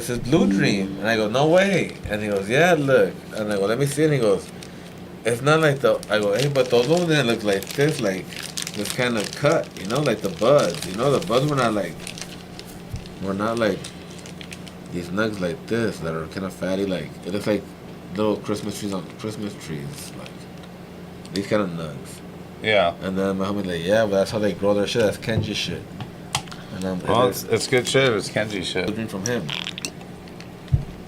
this is Blue Dream. And I go, no way. And he goes, yeah, look. And I go, let me see. And he goes, it's not like the, I go, hey, but those ones there look like this kind of cut, you know, like the buds. You know, the buds were not like these nugs like this that are kind of fatty. Like, it looks like little Christmas trees on Christmas trees. Like, these kind of nugs. Yeah. And then my homie's like, yeah, but that's how they grow their shit. That's Kenji shit. And I'm well, it's good shit. It's Kenji shit. Looking from him.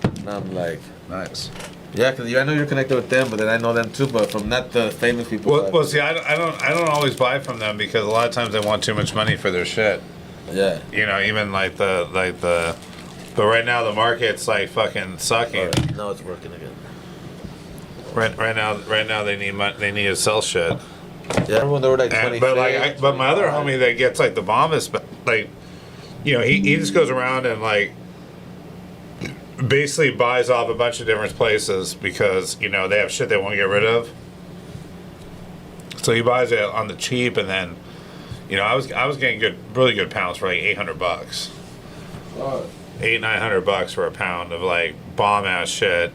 And I'm like, nice. Yeah, because I know you're connected with them, but then I know them too, but from not the famous people. Well, see, I don't always buy from them because a lot of times they want too much money for their shit. Yeah. You know, even like the. But right now the market's like fucking sucking. Right. Now it's working again. Right now they need money, they need to sell shit. Yeah, everyone they were like 20. But my other homie that gets like the bombest, like, you know, he just goes around and like basically buys off a bunch of different places because, you know, they have shit they want to get rid of. So he buys it on the cheap, and then, you know, I was getting really good pounds for like $800. Oh. $800-900 for a pound of like bomb ass shit,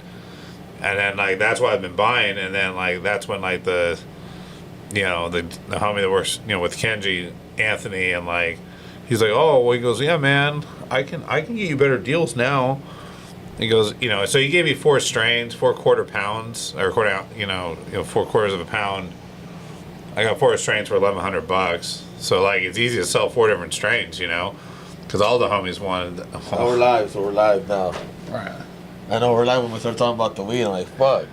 and then like that's what I've been buying, and then like that's when like the homie that works, you know, with Kenji, Anthony, and like he's like, oh, well, he goes, yeah, man, I can get you better deals now. He goes, you know, so he gave me 4 strains, 4 quarter pounds, or 4 quarters of a pound. I got 4 strains for $1,100. So like it's easy to sell 4 different strains, you know, because all the homies wanted. Oh, we're live, so we're live now. Right. I know we're live when we start talking about the weed. I'm like, fuck.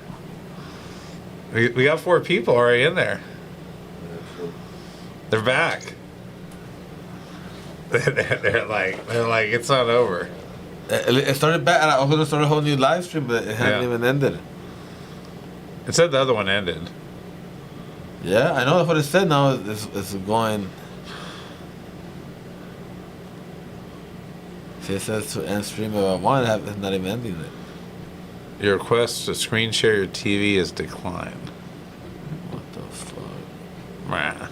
We got 4 people already in there. They're back. They're like it's not over. It started back, and I was gonna start a whole new live stream, but it hasn't even ended. It said the other one ended. Yeah, I know that's what it said. Now it's going. See, it says to end stream if I want. It's not even ending it. Your request to screen share your TV is declined. What the fuck? Rah.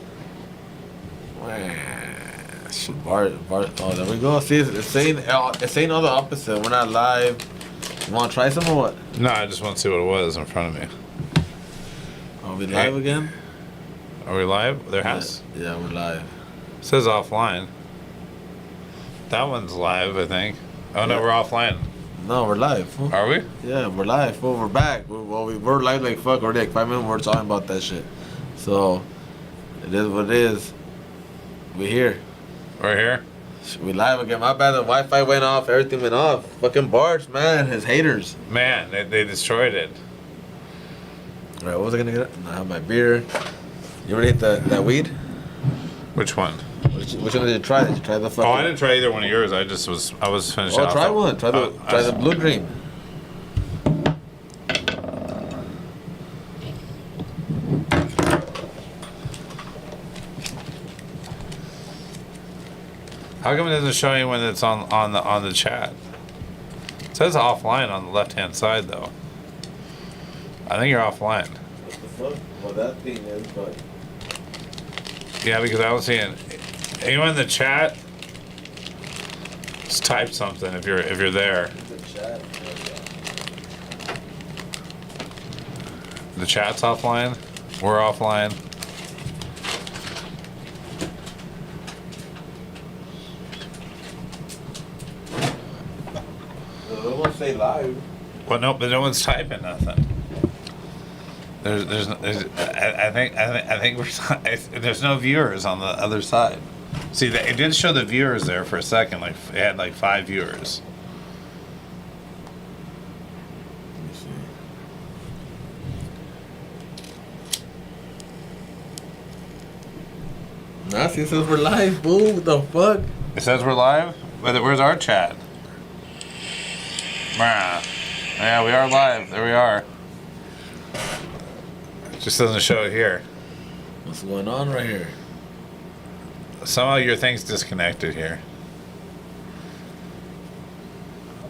Bart. Oh, there we go. See, it's saying all the opposite. We're not live. You want to try some or what? No, I just want to see what it was in front of me. Are we live again? Are we live? There has. Yeah, we're live. It says offline. That one's live, I think. Oh no, we're offline. No, we're live. Fool. Are we? Yeah, we're live. Fool. We're back. We're live like fuck. Already like 5 minutes. We're talking about that shit. So it is what it is. We're here. We're here. We live again. My bad. The Wi-Fi went off. Everything went off. Fucking Bart, man. His haters. Man, they destroyed it. All right, what was I gonna get? I have my beer. You already hit that weed? Which one? Which one did you try? Did you try the fucking? Oh, I didn't try either one of yours. I was finishing. Oh, off try one. Try the Blue Dream. How come it doesn't show you when it's on the chat? It says offline on the left hand side though. I think you're offline. What the fuck? Well, that thing is, but. Yeah, because I don't see it. Anyone in the chat? Just type something if you're there. The chat's offline. We're offline. They won't say live. Well, no, but no one's typing nothing. I think there's no viewers on the other side. See, it did show the viewers there for a second. Like it had like 5 viewers. Let me see. Nah, see, it says we're live, boo. What the fuck? It says we're live. Where's our chat? Yeah, we are live. There we are. It just doesn't show it here. What's going on right here? Somehow your thing's disconnected here.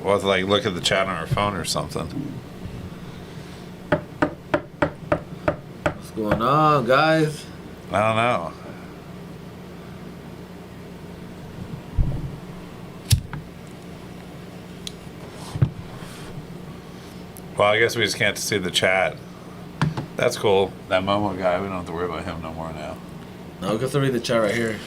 We'll have to like look at the chat on our phone or something. What's going on, guys? I don't know. Well, I guess we just can't see the chat. That's cool. That Momo guy, we don't have to worry about him no more now. No, we can still read the chat right here.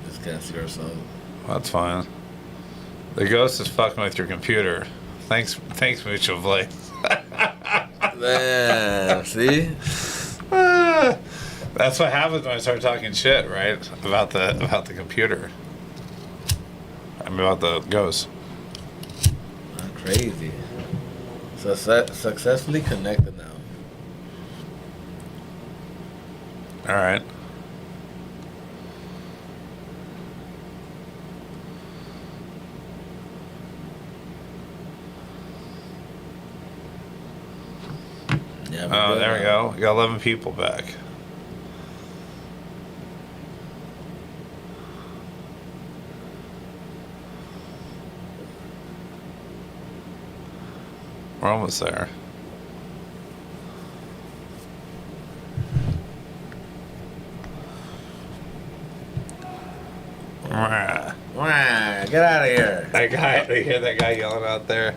Just can't see ourselves. Well, that's fine. The ghost is fucking with your computer. Thanks, Mutual Blade. Man, see? That's what happens when I start talking shit, right? About the computer. I mean, about the ghost. Crazy. So successfully connected now. All right. Yeah, Oh, there we go. We got 11 people back. We're almost there. Get out of here. That guy, you hear that guy yelling out there?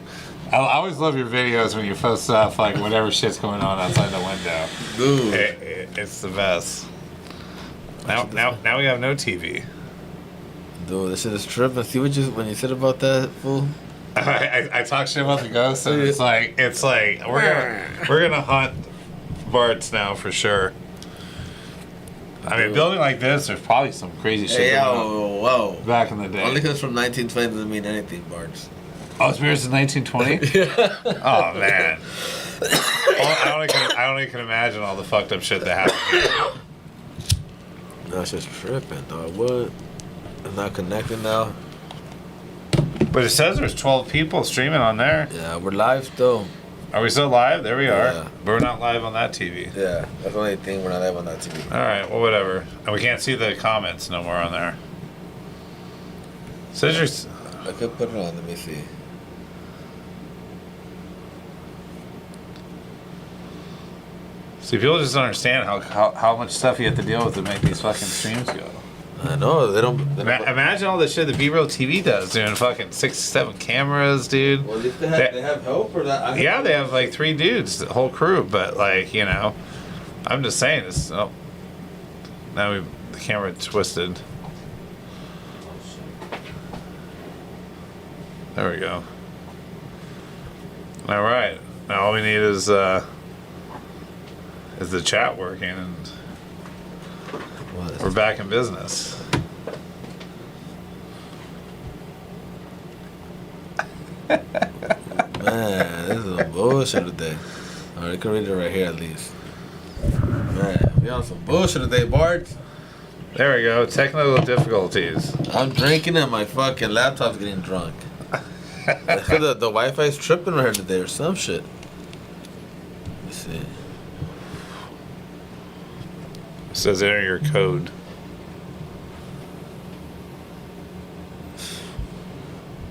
I always love your videos when you post stuff like whatever shit's going on outside the window. Dude. It's the best. Now we have no TV. Dude, this shit is tripping. See what when you said about that, fool? I talk shit about the ghosts, and it's like we're gonna hunt Bart's now for sure. I mean, a building like this, there's probably some crazy shit going on whoa. back in the day. Only because from 1920 doesn't mean anything, Bart's. Oh, it's Beers in 1920? Yeah. Oh, man. I only can imagine all the fucked up shit that happened here. That's just tripping, dog. What? It's not connecting now. But it says there's 12 people streaming on there. Yeah, we're live still. Are we still live? There we are. Yeah. But we're not live on that TV. Yeah, that's the only thing we're not live on that TV. All right, well, whatever. And we can't see the comments no more on there. Says you're... I could put it on. Let me see. See, people just don't understand how much stuff you have to deal with to make these fucking streams go. I know, they don't Imagine all the shit that B-Roll TV does, doing fucking 6, 7 cameras, dude. Well, if they have help for that. Yeah, they have like 3 dudes, the whole crew, but like, you know, I'm just saying this. Oh, now the camera twisted. There we go. All right, now all we need is the chat working, and we're back in business. Man, this is some bullshit today. Alright, you can read it right here at least. Man, we on some bullshit today, Bart. There we go. Technical difficulties. I'm drinking and my fucking laptop's getting drunk. the Wi-Fi's tripping right here today or some shit. Let's see. It says enter your code.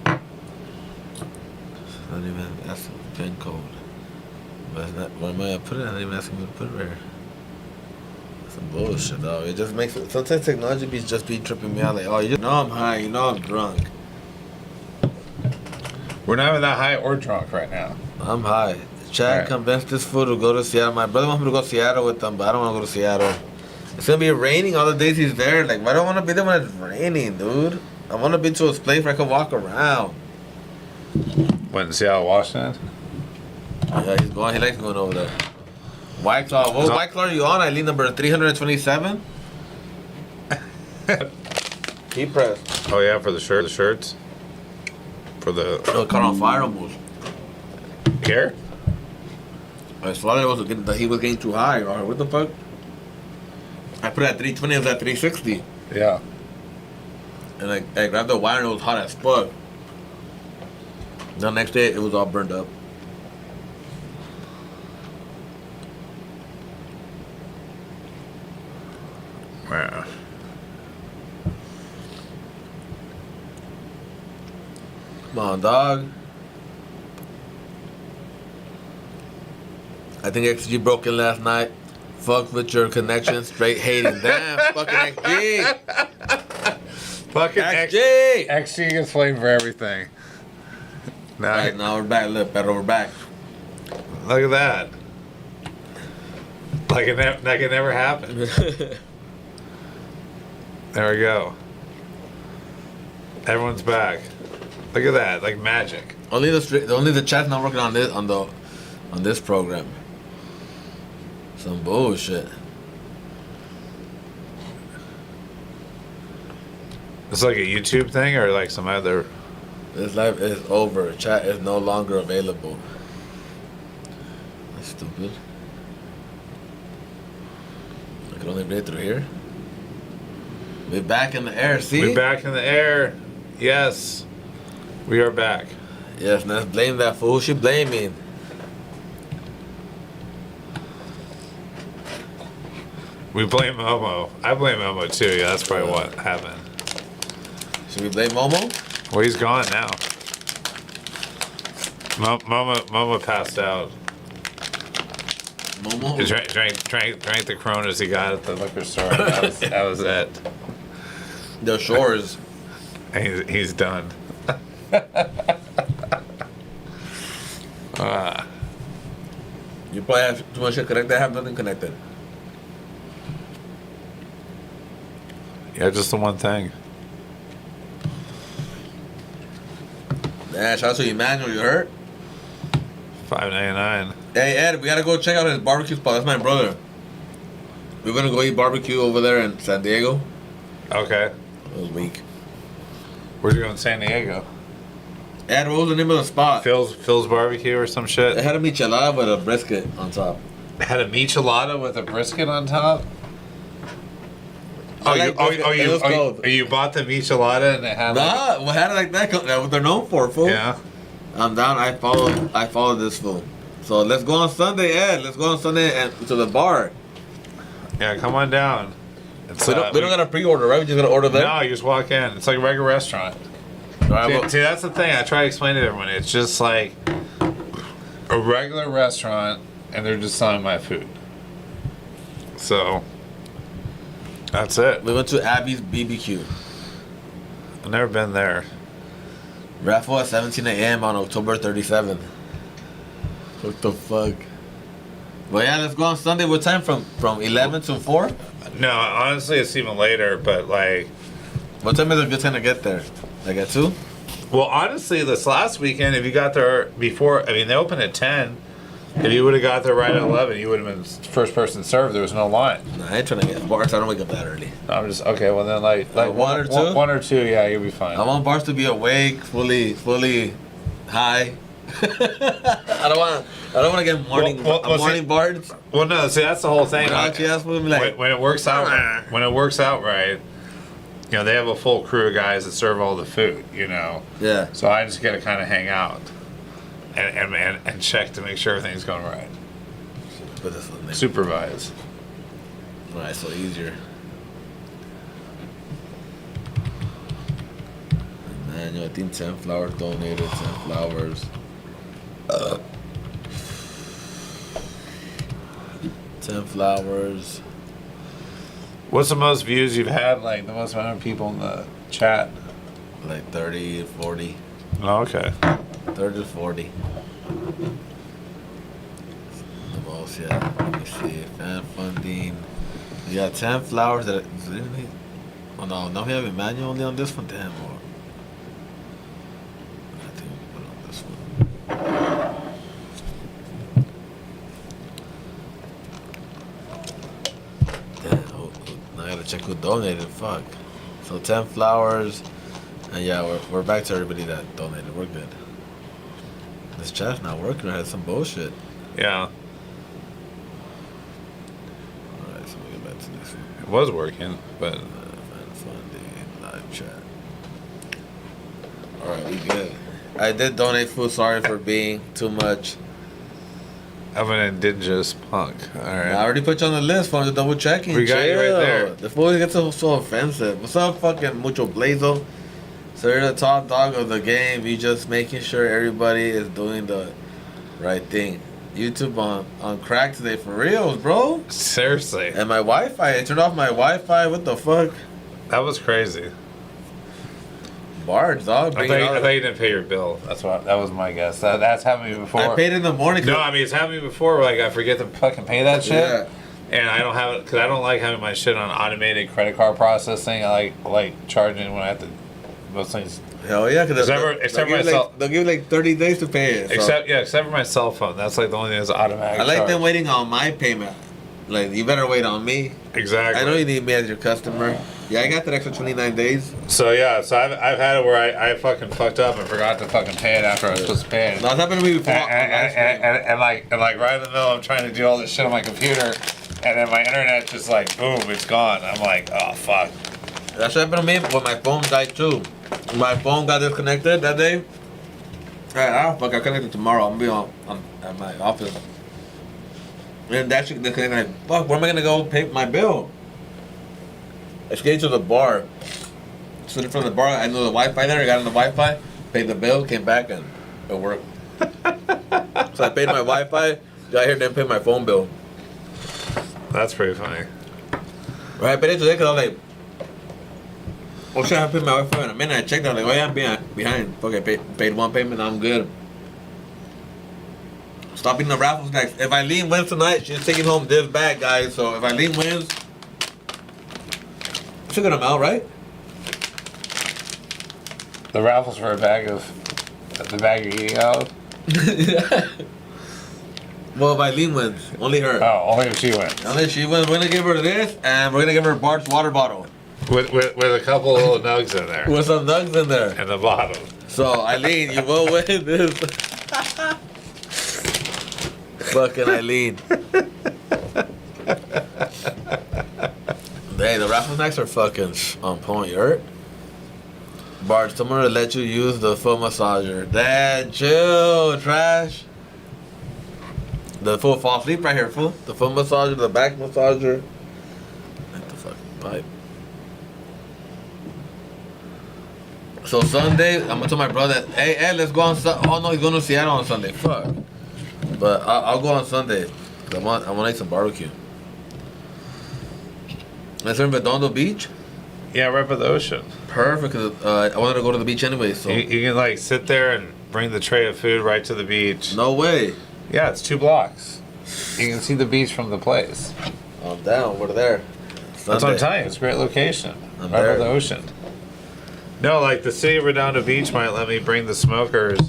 I don't even ask the pin code. But it's not, where am I put it? I didn't even ask me to put it there. Some bullshit, dog. It just makes it. Sometimes technology be tripping me out. Like, oh, you know I'm high, you know I'm drunk. We're not even that high or drunk right now. I'm high. Chad convinced this fool to go to Seattle. My brother wants me to go to Seattle with them, but I don't want to go to Seattle. It's gonna be raining all the days he's there. Like, I don't want to be there when it's raining, dude. I want to be to a place where I can walk around. Went in Seattle, Washington? Yeah, he's going. He likes going over there. White Claw. What White Claw are you on? I lead number 327. Key press. Oh yeah, for the shirts. For the Oh, it caught on fire almost. here. His father he was getting too high. Or what the fuck? I put it at 320. It was at 360. Yeah. And I grabbed the wire and it was hot as fuck. The next day, it was all burned up. Wow. Come on, dog. I think XG broke in last night. Fuck with your connection. Straight hating. Damn, fucking XG. Fucking XG. XG gets blamed for everything. Now, Right, now we're back. Look, better, we're back. look at that. Like it never happened. There we go. Everyone's back. Look at that, like magic. only the chat's not working on this program. Some bullshit. It's like a YouTube thing or like some other. This live is over. Chat is no longer available. That's stupid. I can only read through here. We're back in the air, see? We're back in the air. Yes, we are back. Yes, let's blame that fool. She blaming. We blame Momo. I blame Momo too. Yeah, that's probably what happened. Should we blame Momo? Well, he's gone now. Momo passed out. Momo? He drank the Coronas he got at the liquor store. That was it. The shores. And he's done. You probably have too much shit connected. I have nothing connected. Yeah, just the one thing. Yeah, shout out to Emmanuel. You hurt? $5.99. Hey, Ed, we gotta go check out his barbecue spot. That's my brother. We're gonna go eat barbecue over there in San Diego. Okay. It was weak. Where'd you go in San Diego? Ed, what was the name of the spot? Phil's Barbecue or some shit? It had a michelada with a brisket on top. It had a michelada with a brisket on top? You bought the michelada and it had Nah, we had it like that. That's what they're known for, fool. Yeah. I'm down. I followed this fool. So let's go on Sunday, Ed. Let's go on Sunday and to the bar. Yeah, come on down. It's, We don't gotta pre-order, right? We just gotta order there. No, you just walk in. It's like a regular restaurant. See, that's the thing. I try to explain to everyone. It's just like a regular restaurant, and they're just selling my food. So that's it. We went to Abby's BBQ. I've never been there. Raffle at 17 a.m. on October 37th. What the fuck? Well, yeah, let's go on Sunday. What time? From 11 to 4? No, honestly, it's even later. But like, What time is a good time to get there? Like at 2? well, honestly, this last weekend, if you got there before, I mean, they open at 10. If you would have got there right at 11, you would have been first person served. There was no line. Nah, I ain't trying to get bars. I don't wake up that early. I'm just okay. Well, then like one or two? One or two, yeah, you'll be fine. I want bars to be awake, fully high. I don't want to get morning bars. Well, no, see, that's the whole thing. When When it works out right, you know, they have a full crew of guys that serve all the food, you know. Yeah. So I just got to kind of hang out and check to make sure everything's going right. Put this one there. Supervise. Alright, so easier. Man, I think 10 flowers donated, 10 flowers. 10 flowers. What's the most views you've had? Like the most amount of people in the chat? Like 30, 40. Oh, okay. 30 to 40. The most, yeah. Let me see. Fan funding. You got 10 flowers that. Oh no, now we have Emmanuel only on this one. Damn. Or, I think we put it on this one. Damn. Now I gotta check who donated. Fuck. So 10 flowers. And yeah, we're back to everybody that donated. We're good. This chat's not working. I had some bullshit. Yeah, Alright, so we get back to this one. it was working, but Fan funding, live chat. Alright, we good. I did donate food. Sorry for being too much. I'm an indigenous punk. All right. I already put you on the list for the double checking. We got you right there. The food gets so offensive. What's up, fucking Mucho Blazo? So you're the top dog of the game. You just making sure everybody is doing the right thing. YouTube on crack today for reals, bro. Seriously. And my Wi-Fi, I turned off my Wi-Fi. What the fuck? That was crazy. Bards, dog. I thought you didn't pay your bill. That was my guess. That's happened to me before. I paid in the morning. No, I mean it's happened to me before. Like I forget to fucking pay that shit. Yeah. And I don't have it because I don't like having my shit on automated credit card processing. I like charging when I have to. Most things. Hell yeah, because Except for myself. They'll give you like 30 days to pay it. So. Except for my cell phone. That's like the only thing that's automatic. I like charge. them waiting on my payment. Like you better wait on me. Exactly. I know you need me as your customer. Yeah, I got that extra 29 days. So yeah, I've had it where I fucking fucked up and forgot to fucking pay it after I was supposed to pay it. No, it's happened to me before. And like right in the middle, I'm trying to do all this shit on my computer, and then my internet just like boom, it's gone. I'm like, oh fuck. That's what happened to me when my phone died too. My phone got disconnected that day. Alright, fuck, I connected tomorrow. I'm gonna be at my office. And that shit disconnected. Like, fuck, where am I gonna go pay my bill? I skated to the bar. Stood in front of the bar. I knew the Wi-Fi there. I got on the Wi-Fi, paid the bill, came back, and it worked. So I paid my Wi-Fi. Got here, didn't pay my phone bill. That's pretty funny. Right, I paid it today because I was like, oh shit, I paid my Wi-Fi in a minute. I checked. I was like, oh yeah, I'm behind. Fuck, I paid one payment. I'm good. Stop eating the raffles, guys. If Eileen wins tonight, she's taking home this bag, guys. So if Eileen wins, it's a good amount, right? The raffles for the bag you're eating out of? Well, if Eileen wins, only her. Oh, only if she wins. Only if she wins. We're gonna give her this, and we're gonna give her Bart's water bottle With a couple little nugs in there. with some nugs in there. And the bottom. So Eileen, you will win this. Fucking Eileen. Hey, the raffle snacks are fucking on point, you heard? Bart, someone to let you use the foot massager. Dad, chill, trash. The full fall asleep right here, fool. The foot massager, the back massager. Like the fucking pipe. So Sunday, I'm gonna tell my brother, hey, let's go on Sunday. Oh no, he's going to Seattle on Sunday. Fuck. But I'll go on Sunday. I want to eat some barbecue. Let's in Redondo Beach. Yeah, right by the ocean. Perfect. Cause, I wanted to go to the beach anyway. So you can like sit there and bring the tray of food right to the beach. no way. Yeah, it's 2 blocks. You can see the beach from the place. I'm down. We're there. That's what I'm telling you. It's a great location. I'm right there. by the ocean. No, like the city of Redondo Beach might let me bring the smokers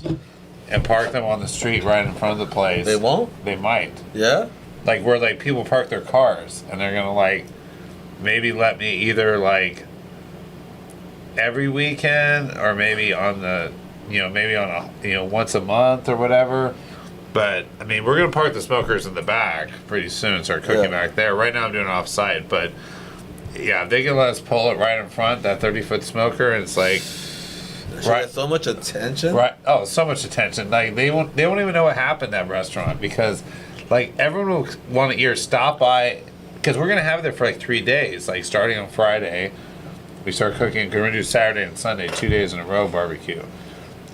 and park them on the street right in front of the place. They won't? They might. Yeah? Like where like people park their cars and they're gonna like maybe let me either like every weekend or maybe on the maybe on a once a month or whatever. But I mean we're gonna park the smokers in the back pretty soon, start cooking back there. Right now I'm doing it off site, but yeah, if they can let us pull it right in front, that 30-foot smoker, and it's like Right. So much attention. Right. Oh, so much attention. Like they won't even know what happened at that restaurant because like everyone will want to either stop by because we're gonna have it there for like 3 days. Like starting on Friday, we start cooking. We're gonna do Saturday and Sunday, 2 days in a row barbecue,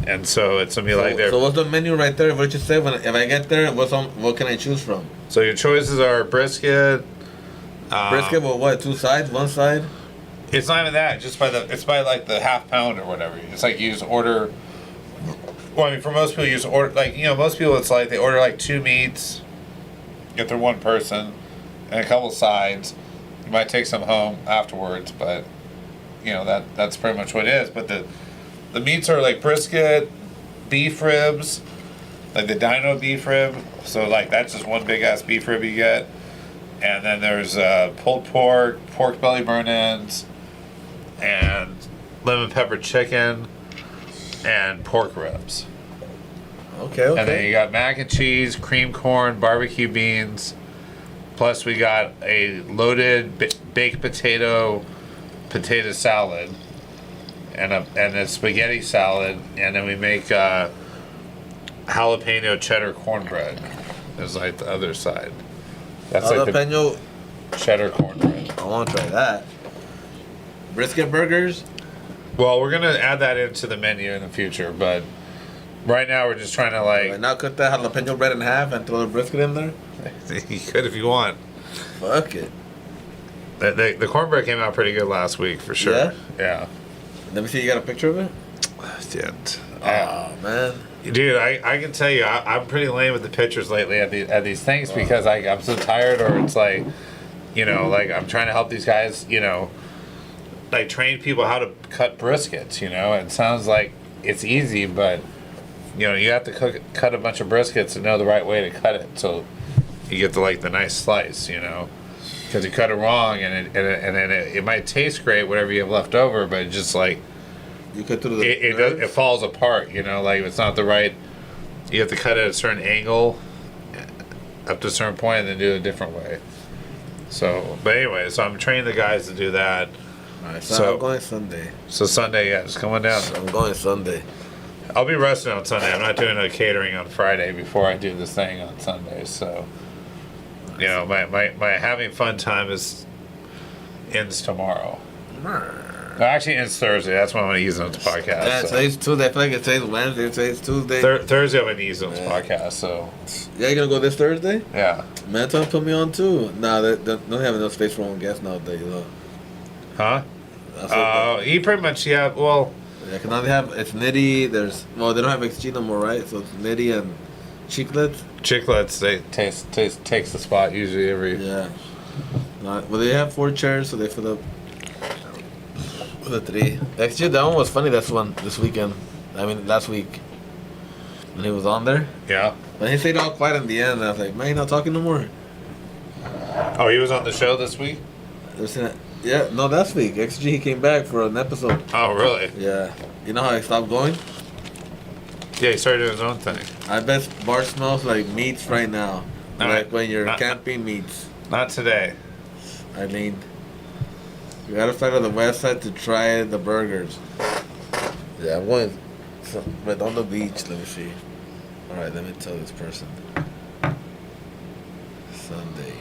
and so it's gonna be like there. So what's the menu right there? What you say if I get there? What can I choose from? So your choices are brisket. Brisket with what? 2 sides? 1 side? It's not even that. It's by like the half pound or whatever. It's like you just order. Well, I mean, for most people, you just order like most people. It's like they order like 2 meats, get their 1 person, and a couple sides. You might take some home afterwards, but that's pretty much what it is. But the meats are like brisket, beef ribs, like the dino beef rib. So like that's just 1 big ass beef rib you get, and then there's pulled pork, pork belly burn-ins, and lemon pepper chicken, and pork ribs. Okay. And then you got mac and cheese, cream corn, barbecue beans. Plus we got a loaded baked potato salad, and a spaghetti salad, and then we make jalapeno cheddar cornbread. Is like the other side. That's jalapeno like the cheddar cornbread. I want to try that. Brisket burgers. Well, we're gonna add that into the menu in the future, but Right now, we're just trying to Right now, cut that jalapeno bread in half and throw the brisket in there. You could if you want. Fuck it. The cornbread came out pretty good last week for sure. Yeah? Yeah. Let me see. You got a picture of it? Didn't. Oh man. Dude, I can tell you, I'm pretty lame with the pictures lately at these things because I'm so tired, or it's like, you know, like I'm trying to help these guys, you know, like train people how to cut briskets. You know, it sounds like it's easy, but you know, you have to cut a bunch of briskets and know the right way to cut it, so you get the nice slice. You know, because you cut it wrong, and it might taste great, whatever you have left over, but it's just like you cut through the it falls apart. You know, like if it's not the right. You have to cut it at a certain angle, up to a certain point, and then do it a different way. So, but anyway, so I'm training the guys to do that. All right, so I'm going Sunday. So Sunday, yeah, just coming down. I'm going Sunday. I'll be resting on Sunday. I'm not doing no catering on Friday before I do this thing on Sunday. So, you know, my having fun time ends tomorrow. No, actually, ends Thursday. That's when I'm going to use it on the podcast. Yeah, so. today's Tuesday. I feel like today's Wednesday. Today's Tuesday. Thursday I'm going to use it on the podcast. So, yeah, you going to go this Thursday? Yeah. Man, tell him to put me on too. Nah, they don't have enough space for one guest nowadays, though. Huh? He pretty much, yeah, well. Yeah, because now it's Nitty, they don't have XG no more, right? So it's Nitty and Chiclets. Chiclets, they takes the spot usually every. Yeah. Well, they have 4 chairs, so they fill up with the 3. XG, that one was funny. That's one this weekend. I mean, last week when he was on there. Yeah. But he stayed all quiet in the end. And I was like, man, you're not talking no more. Oh, he was on the show this week? Yeah, no, last week. XG, he came back for an episode. Oh, really? Yeah. You know how he stopped going? Yeah, he started doing his own thing. I bet Bart smells like meats right now. Like when you're camping meats. Not today. I mean, you gotta fly to the west side to try the burgers. Yeah, I'm going but on the beach. Let me see. Alright, let me tell this person. Sunday.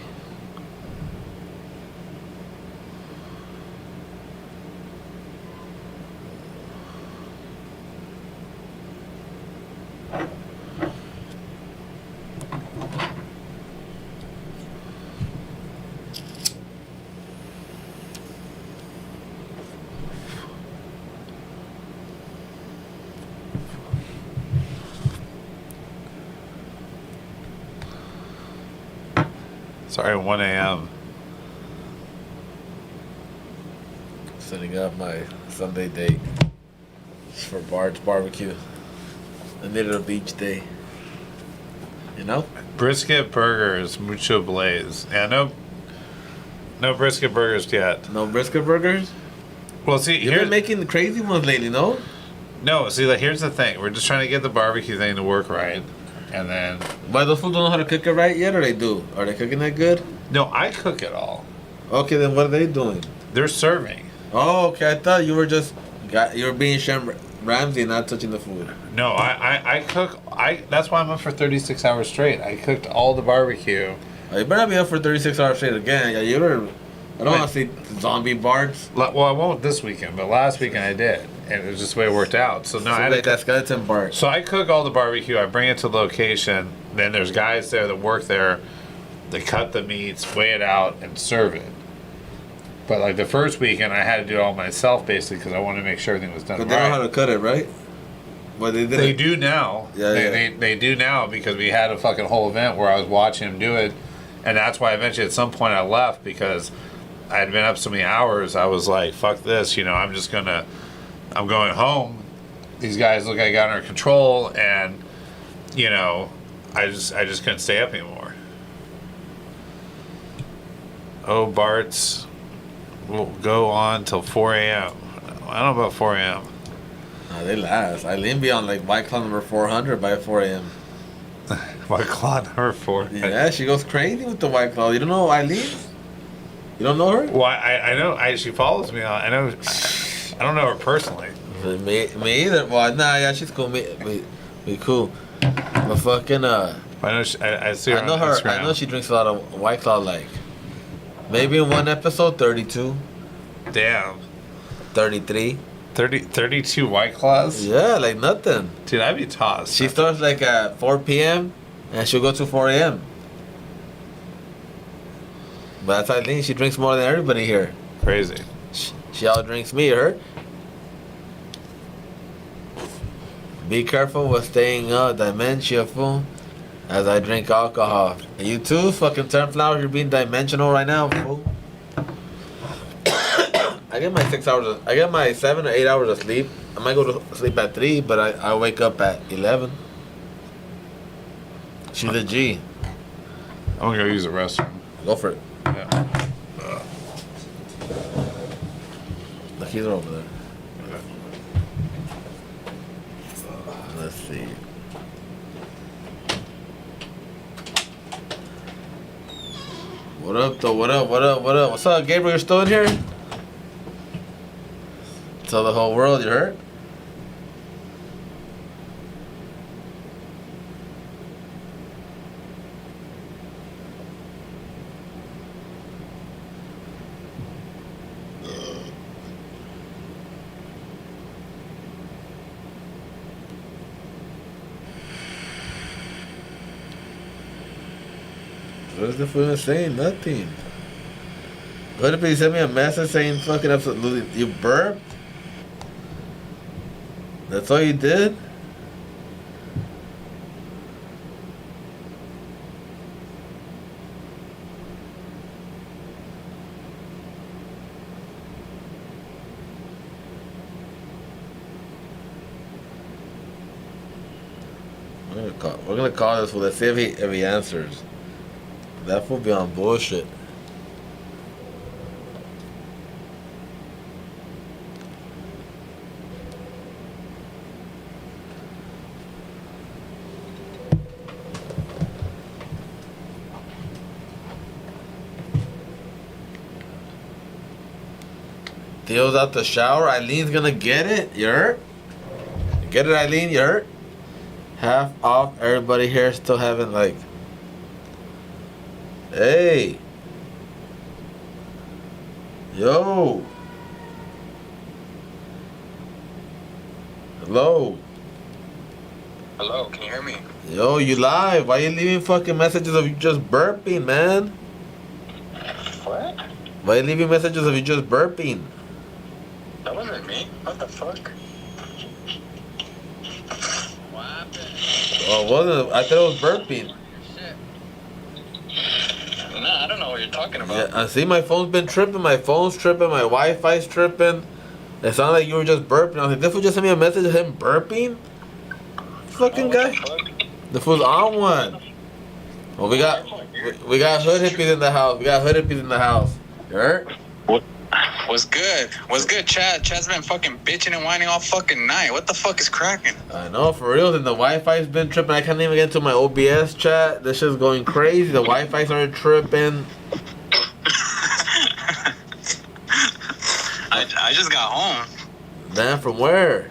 Sorry, 1 a.m. Setting up my Sunday date for Bart's barbecue. I needed a beach day. You know? Brisket burgers, mucho blaze. Yeah, no brisket burgers yet. No brisket burgers? Well, see, You've been making the crazy ones lately, no? No, see, like, here's the thing. We're just trying to get the barbecue thing to work right. And then... But those fools don't know how to cook it right yet, or they do? Are they cooking that good? No, I cook it all. Okay, then what are they doing? They're serving. Oh, okay. I thought you were you were being Shem Ramsey and not touching the food. No, I cook. That's why I'm up for 36 hours straight. I cooked all the barbecue. Oh, you better not be up for 36 hours straight again. Yeah, you better. I don't want to see zombie Barts. Well, I won't this weekend, but last weekend I did, and it was just the way it worked out. So no, I had like that skeleton Bart. So I cook all the barbecue. I bring it to the location. Then there's guys there that work there. They cut the meats, weigh it out, and serve it. But like the first weekend, I had to do it all myself basically because I wanted to make sure everything was done right. But they know how to cut it, right? But they do now. Yeah, they do now because we had a fucking whole event where I was watching them do it, and that's why eventually at some point I left because I had been up so many hours. I was like, fuck this, you know. I'm going home. These guys look like I got under control, and you know, I just couldn't stay up anymore. Oh, Bart's will go on till 4 a.m. I don't know about 4 a.m. No, they last. Eileen be on like White Claw number 400 by 4 a.m. White Claw number 4. Yeah, she goes crazy with the White Claw. You don't know Eileen? You don't know her? Well, I know. She follows me on. I know. I don't know her personally. Me either. Well, nah, yeah, she's cool. We cool. But fucking I know. I see her. I know on her. Instagram. I know she drinks a lot of White Claw. Like maybe in one episode, 32. Damn. 33. 32 White Claws? Yeah, like nothing. Dude, I'd be tossed. She starts like at 4 p.m. and she'll go to 4 a.m. But that's I think she drinks more than everybody here. Crazy. She outdrinks me, her. Be careful with staying dementia, fool. As I drink alcohol. And you too, fucking Turnflower, you're being dimensional right now, fool. I get my 6 hours. I get my 7 or 8 hours of sleep. I might go to sleep at 3, but I wake up at 11. She's a G. I'm gonna go use the restroom. Go for it. Yeah. The keys are over there. Let's see. What up, though? What up? What up? What up? What's up, Gabriel? You're still in here? Tell the whole world you hurt. What's the fool saying? Nothing. What if he sent me a message saying fucking absolutely you burped? That's all you did? We're gonna call this fool. Let's see if he answers. That fool be on bullshit. Theo's out the shower. Eileen's gonna get it. You hurt? Get it, Eileen? You hurt? Half off. Everybody here still haven't like. Hey. Yo. Hello. Hello, can you hear me? Yo, you live. Why you leaving fucking messages of you just burping, man? What? Why you leaving messages of you just burping? That wasn't me. What the fuck? What happened? Oh, it wasn't. I thought it was burping. Nah, I don't know what you're talking about. Yeah, I see my phone's been tripping. My phone's tripping. My Wi-Fi's tripping. It sounded like you were just burping. I was like, this fool just sent me a message of him burping? Fucking guy. The fool's on one. Well, we got hood hippies in the house. We got hood hippies in the house. You heard? What's good? What's good, Chad? Chad's been fucking bitching and whining all fucking night. What the fuck is cracking? I know, for real. And the Wi-Fi's been tripping. I can't even get into my OBS chat. This shit's going crazy. The Wi-Fi started tripping. I just got home. Man, from where?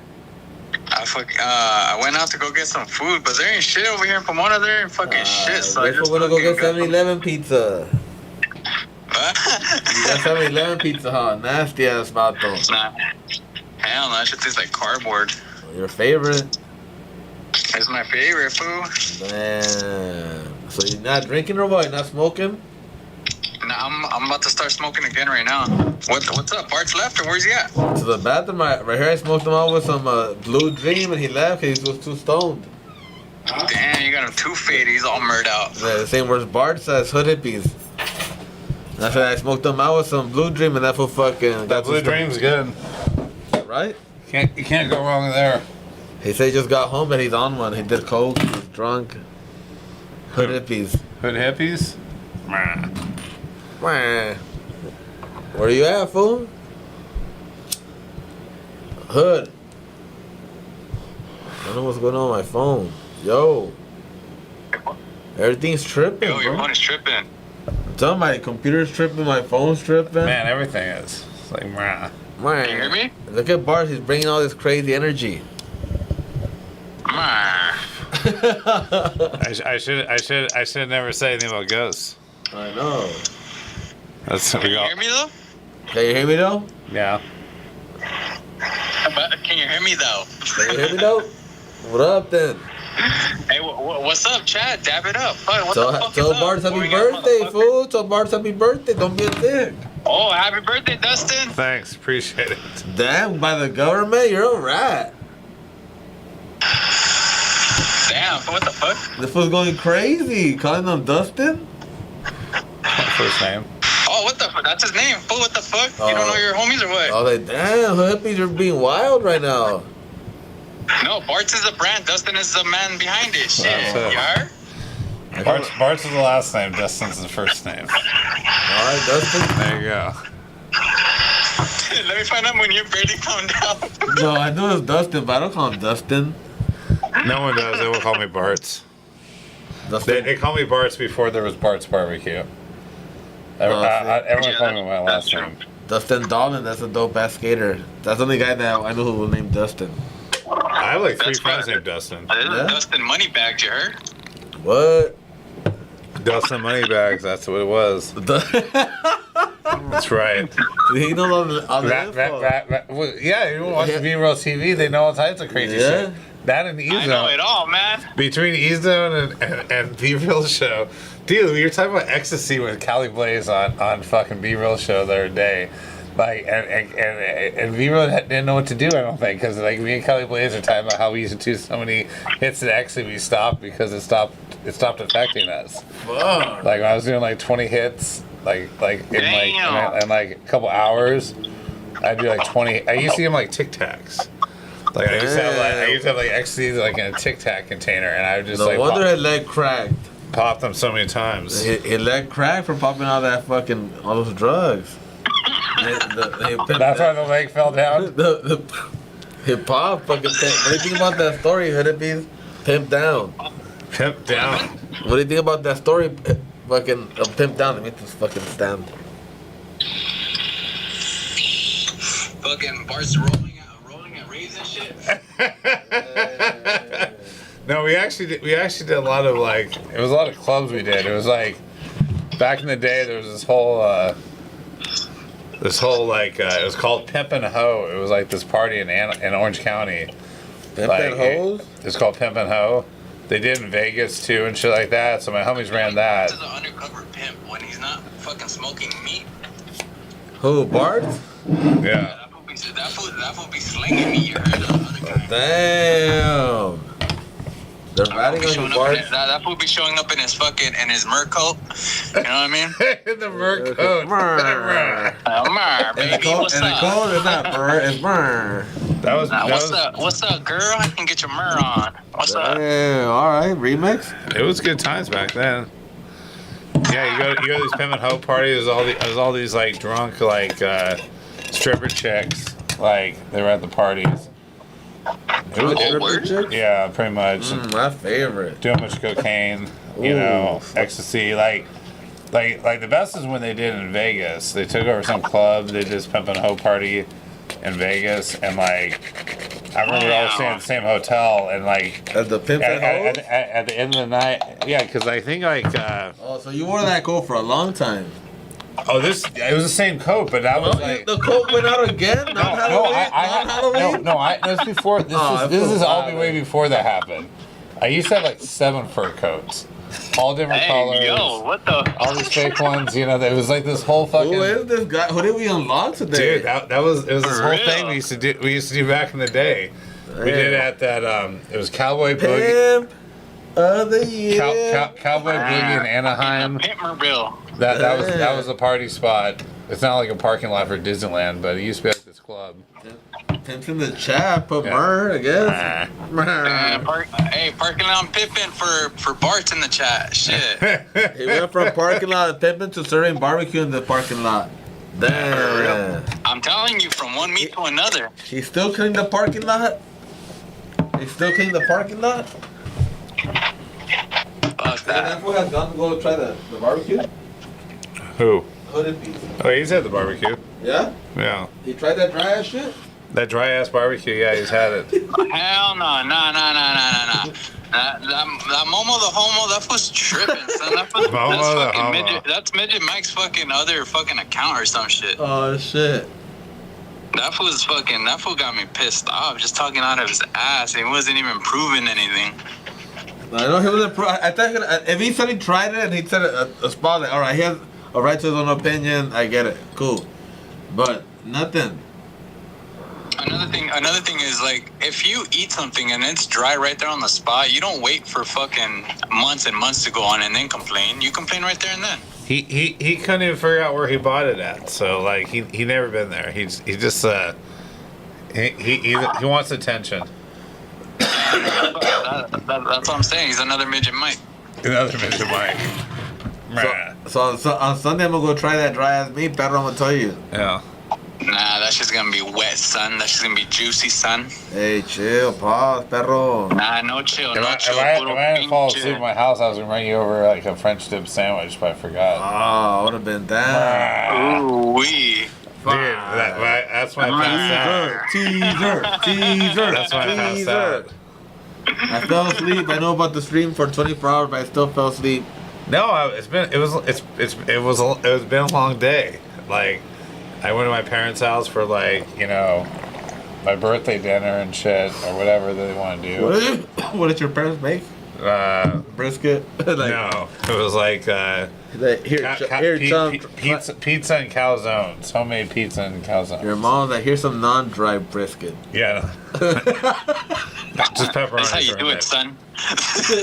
I went out to go get some food, but there ain't shit over here in Pomona. There ain't fucking shit. So I just we're gonna go get got 7-Eleven pizza. What? You got 7-Eleven pizza, huh? Nasty ass vato. Nah. Hell no, that shit tastes like cardboard. Your favorite? It's my favorite food. Man. So you're not drinking or what? You're not smoking? Nah, I'm about to start smoking again right now. What's up? Bart's left, or where's he at? To the bathroom. Right here, I smoked him out with some Blue Dream, and he left because he was too stoned. Damn, you got him too faded. He's all murred out. The same words Bart says, hood hippies. That's why I smoked him out with some Blue Dream, and that for fucking. That Blue Dream's good. Right? You can't go wrong there. He said he just got home, but he's on one. He did coke. He's drunk. Hood hippies. Hood hippies? Meh. Where you at, fool? Hood. I don't know what's going on with my phone. Yo. Everything's tripping, Yo, your bro. phone is tripping. I'm telling my computer's tripping, my phone's tripping. Man, everything is. It's like, meh. Can you hear me? Look at Bart, he's bringing all this crazy energy. I should never say anything about ghosts. I know. That's Can you hear me though? Can you hear me though? Yeah. But Can you hear me though? Can you hear me though? What up then? Hey, what's up, Chad? Dab it up. What Tell the fuck tell is Bart up? happy birthday, fool. Tell Bart happy birthday. Don't be a dick. Oh, happy birthday, Dustin. Thanks, appreciate it. Damn, by the government, you're a rat. Damn, what the fuck? This fool's going crazy. Calling him Dustin? First name. Oh, what the fuck? That's his name. Fool, what the fuck? You don't know your homies or what? I was like, damn, hippies are being wild right now. No, Bart's is a brand. Dustin is the man behind it. Shit, That's you it. are? Bart's is the last name. Dustin's the first name. Alright, Dustin. There you go. Let me find out when you barely calm down. No, I know it's Dustin, but I don't call him Dustin. No one does. They will call me Bart's. Dustin. They call me Bart's before there was Bart's Barbecue. Everyone called me my last name. Dustin Dolan, that's a dope ass skater. That's the only guy that I know who will name Dustin. I have like 3 That's friends right. named Dustin. This is Yeah? Dustin Moneybags, you heard? What? Dustin Moneybags, that's what it was. That's right. He knows all the info. Well, yeah, you watch B-Roll TV, they know all types of crazy Yeah. shit. That and I know E-Zone. it all, man. Between E-Zone and B-Real Show. Dude, we were talking about ecstasy with Cali Blaze on fucking B-Real Show the other day. Like, and B-Real didn't know what to do, I don't think, because like me and Cali Blaze are talking about how we used to do so many hits that actually we stopped because it stopped affecting us. Fuck. Like when I was doing like 20 hits, in like a couple hours, I'd do like 20. I used to do them like Tic Tacs. Like I used to have like ecstasy like in a Tic Tac container, and I would just No like wonder his leg cracked. pop them so many times. His leg cracked from popping all those drugs. That's why the leg fell down. The hip hop fucking. What do you think about that story? Had it been pimped down? Pimp down. What do you think about that story? Fucking pimped down. Let me just fucking stand. Fucking Bart's rolling at raves and shit. No, we actually did a lot of like it was a lot of clubs we did. It was like back in the day there was this whole like it was called Pimp and Ho. It was like this party in Orange County. Pimp Like, and hoes? It's called Pimp and Ho. They did in Vegas too and shit like that. So my homies ran that. This is an undercover pimp when he's not fucking smoking meat. Who, Bart? Yeah. That fool be slinging me. You heard of the other guy. Damn. They're ratting on you, Bart. That fool be showing up in his Merc coat. You know what I mean? In the Merc coat. Baby, what's And the up? cold is not burr, it's burr. What's up, girl? I can get your Mer on. What's up? Damn, alright, remix. It was good times back then. Yeah, you go to these Pimp and Ho parties. There's all these like drunk like stripper chicks. Like they were at the parties. It was, Stripper chicks? yeah, pretty much. My favorite. Doing much cocaine, you know, ecstasy. Like the best is when they did in Vegas. They took over some club. They did this Pimp and Ho party in Vegas, and like I remember all staying at the same hotel, and like At the Pimp and Ho? at the end of the night, yeah, because I think like Oh, so you wore that coat for a long time. it was the same coat, but that was like. The coat went out again? Not Halloween? This before. This is all the way before that happened. I used to have like 7 fur coats, all different colors. Yo, what the? All these fake ones, you know. There was like this whole fucking. Who is this guy? Who did we unlock today? Dude, it was this whole real? thing we used to do. We used to do back in the day. We did it at that. It was Cowboy Boogie. Pimp of the year. Cowboy Boogie in Anaheim. Pimpmerville. That was a party spot. It's not like a parking lot for Disneyland, but it used to be like this club. Pimp's in the chat, put Yeah. Murr, I guess. Parking lot pimping for Bart's in the chat. Shit. He went from parking lot pimping to serving barbecue in the parking lot. Damn. I'm telling you, from one meat to another. He's still cleaning the parking lot? He's still cleaning the parking lot? Fuck that. That fool has gone to go try the barbecue? Who? Hooded piece. Oh, he's had the barbecue. Yeah? Yeah. He tried that dry ass shit? That dry ass barbecue, yeah, he's had it. Hell no. That Momo the homo, that was tripping, son. That's Momo the fucking homo. midget. That's midget Mike's fucking other fucking account or some shit. Oh shit. That fool got me pissed off. Just talking out of his ass. He wasn't even proving anything. I know he wasn't. I think if he said he tried it and he said a spot like, all right, he has a right to his own opinion. I get it, cool, but nothing. Another thing is, like, if you eat something and it's dry right there on the spot, you don't wait for fucking months and months to go on and then complain. You complain right there and then. He couldn't even figure out where he bought it at. So like he never been there. He just he wants attention. That's what I'm saying. He's another midget Mike. Another midget Mike. So on Sunday I'm gonna go try that dry ass meat, Pedro. I'm gonna tell you. Yeah. Nah, that's just gonna be wet, son. That's just gonna be juicy, son. Hey, chill, pause, perro. Nah, no chill, If no chill. I didn't fall asleep at my house, I was gonna bring you over like a French dip sandwich, but I forgot. Oh, I would have been down. Ooh wee. Dude, that's why I passed out. Teaser. That's why I passed out. I fell asleep. I know about the stream for 24 hours, but I still fell asleep. No, it's been a long day. Like, I went to my parents' house for like, you know, my birthday dinner and shit or whatever they want to do. What did your parents make? Brisket. No, it was like pizza and calzones, homemade pizza and calzones. Your mom's like, here's some non-dry brisket. Yeah. Just pepperoni. That's how you do it, son.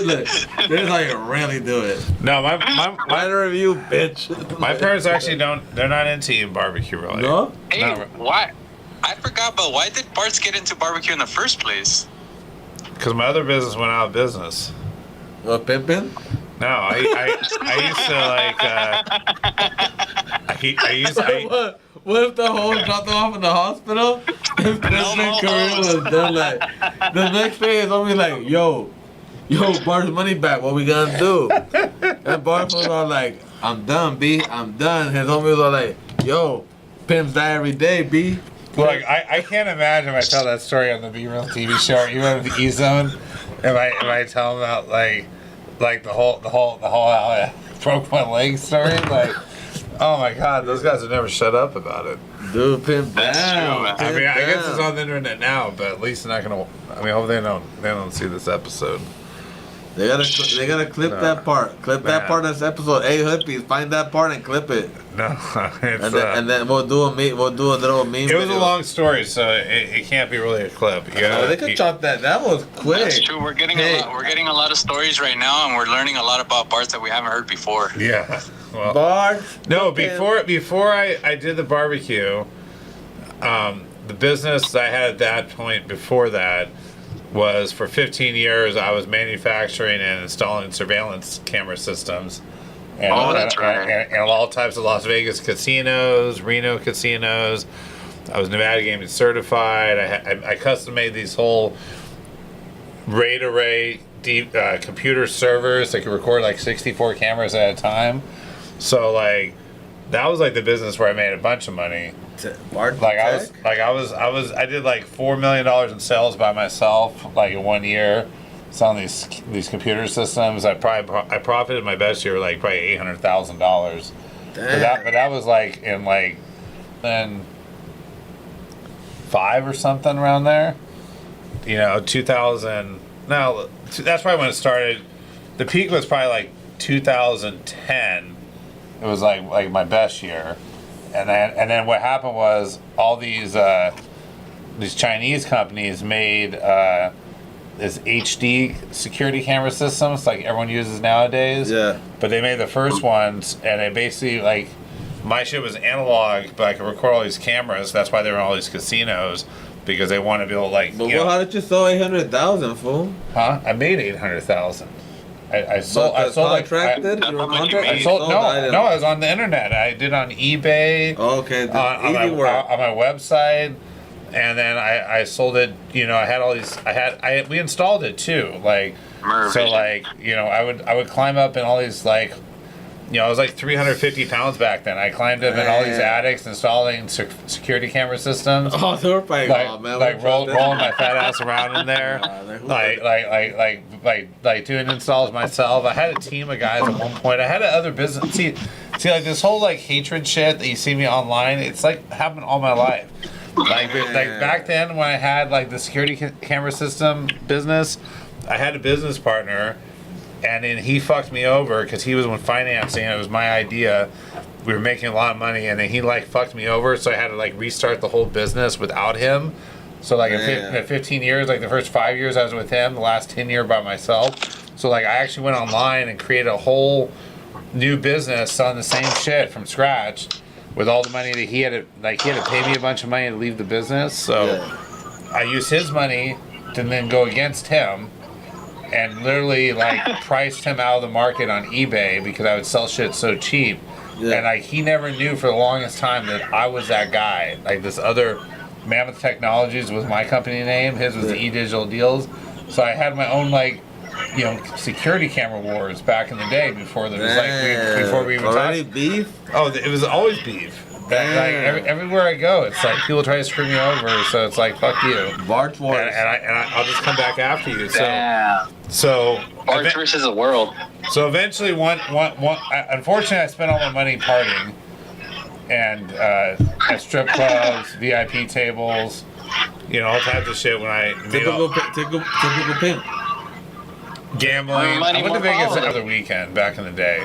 Look, this is how you really do it. No, my review, bitch. My parents actually they're not into eating barbecue really. No? Hey, why? I forgot, but why did Bart's get into barbecue in the first place? Because my other business went out of business. What, pimpin'? No, I used to What if the hole dropped him off in the hospital? His business career was done. Like, the next day is always like, yo, Bart's money back. What we gonna do? And Bart was all like, I'm done, B. I'm done. His homie was all like, yo, pimps die every day, B. Like, I can't imagine if I tell that story on the B-Real TV show or even on the E-Zone. If I tell them about like the whole how I broke my leg story, like, oh my god, those guys would never shut up about it. Dude, pimp down. That's true, man. I mean, I guess it's on the internet now, but at least they're not gonna. I mean, hope they don't see this episode. They gotta clip that part. Clip that part of this episode. Hey, hippies, find that part and clip it. No, it's, and then we'll do a little meme. It was a long story, so it can't be really a clip. They could chop that. That was quick. That's true. We're getting a lot of stories right now, and we're learning a lot about Bart that we haven't heard before. Yeah. Well, Bart. No, before I did the barbecue, the business I had at that point before that was for 15 years I was manufacturing and installing surveillance camera systems. And, that's right. And all types of Las Vegas casinos, Reno casinos. I was Nevada Gaming certified. I custom made these whole RAID array computer servers that could record like 64 cameras at a time. So like that was like the business where I made a bunch of money. I did like $4 million in sales by myself, like in 1 year, selling these computer systems. I profited my best year like probably $800,000. But that was like in like then 5 or something around there. You know, 2000. No, that's probably when it started. The peak was probably like 2010. It was like my best year. And then what happened was all these Chinese companies made this HD security camera systems like everyone uses nowadays. Yeah. But they made the first ones, and they basically like my shit was analog, but I could record all these cameras. That's why they were in all these casinos because they want to be able to like. But how did you sell 800,000, fool? Huh? I made 800,000. I sold. I was on the internet. I did on eBay. Okay, on my website, and then I sold it. You know, I had all these. We installed it too. Like, so like you know, I would climb up in all these like. You know, I was like 350 pounds back then. I climbed up in all these attics installing security camera systems. Oh, they were probably rolling my fat ass around in there, like doing installs myself. I had a team of guys at one point. I had other business. See, like this whole like hatred shit that you see me online. It's like happened all my life. Like back then when I had like the security camera system business, I had a business partner, and then he fucked me over because he was when financing. It was my idea. We were making a lot of money, and then he like fucked me over, so I had to like restart the whole business without him. So like in 15 years, like the first 5 years I was with him, the last 10 year by myself. So like I actually went online and created a whole new business selling the same shit from scratch with all the money that he had to pay me a bunch of money to leave the business. So I used his money to then go against him and literally like priced him out of the market on eBay because I would sell shit so cheap. Yeah. And like he never knew for the longest time that I was that guy. Like this other Mammoth Technologies was my company name. His was E-Digital Deals. So I had my own like, you know, security camera wars back in the day before there was before we even already beef. Oh, it was always beef. Like everywhere I go, it's like people try to screw me over. So it's like fuck you. Barge wars. And I'll just come back after you. So Barge versus the world. So eventually, unfortunately, I spent all my money partying. And at strip clubs, VIP tables, you know, all types of shit when I... Typical pimp. Gambling. I went to Vegas every weekend back in the day.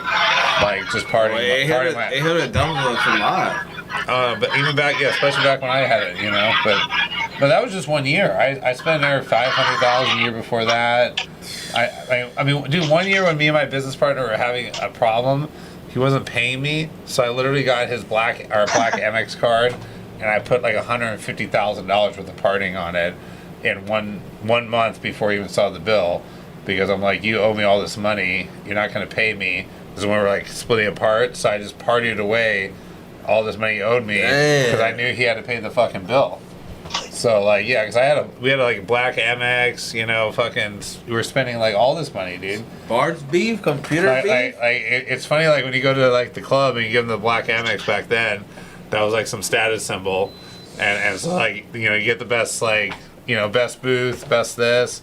Like, just partying. It hit a download a lot. But even back, especially back when I had it, you know. But that was just 1 year. I spent there $500,000 a year before that. I mean, dude, 1 year when me and my business partner were having a problem... He wasn't paying me, so I literally got his black Amex card, and I put like $150,000 worth of partying on it in one month before he even saw the bill, because I'm like, you owe me all this money, you're not going to pay me, because when we were like splitting apart, so I just partied away all this money he owed me, because I knew he had to pay the fucking bill. So like, yeah, because we had like black Amex, you know, fucking, we were spending like all this money, dude. Barge beef, computer beef. It's funny, like when you go to like the club and you give them the black Amex back then, that was like some status symbol, and so like, you know, you get the best like, you know, best booth, best this,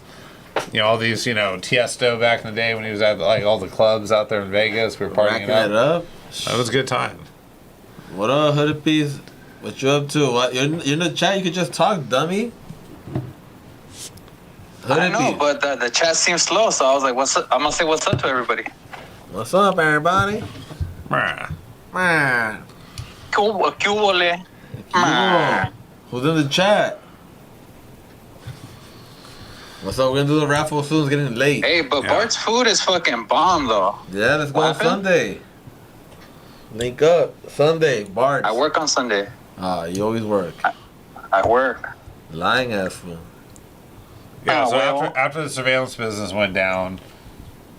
you know, all these, you know, Tiesto back in the day when he was at like all the clubs out there in Vegas, we were partying it up. That was a good time. What up, Hoody Piece? What you up to? What you're in the chat? You could just talk, dummy. I know, but the chat seems slow, so I was like, "What's up?" I'm gonna say what's up to everybody. What's up, everybody? Who's in the chat? What's up? We're gonna do the raffle soon. It's getting late. Hey, but Bart's food is fucking bomb, though. Yeah, let's go on Sunday. Link up Sunday, Bart. I work on Sunday. You always work. I work. Lying ass fool. Yeah, so after the surveillance business went down,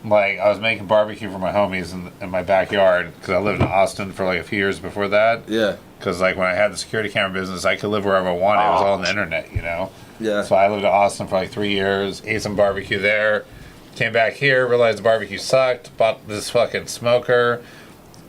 like I was making barbecue for my homies in my backyard because I lived in Austin for like a few years before that. Yeah. Because like when I had the security camera business, I could live wherever I wanted. It was all on the internet, you know. Yeah. So I lived in Austin for like 3 years, ate some barbecue there, came back here, realized the barbecue sucked, bought this fucking smoker.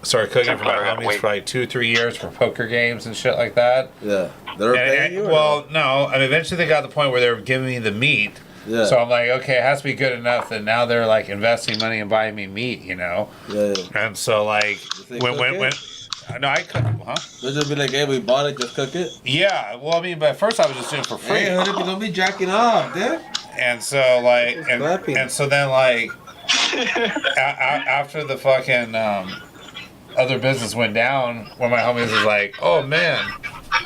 Started cooking for my homies for like 2-3 years for poker games and shit like that. Yeah. They were paying you? Well, no. I mean, eventually they got to the point where they were giving me the meat. Yeah. So I'm like, okay, it has to be good enough that now they're like investing money and buying me meat, you know? Yeah. And so like, when no, I couldn't, huh? They'll just be like, hey, we bought it, just cook it? Yeah. Well, I mean, but at first I was just doing it for free. Hey, Hoody, don't be jacking off, dude. And so like, and so then like, after the fucking, other business went down, one of my homies was like, oh man,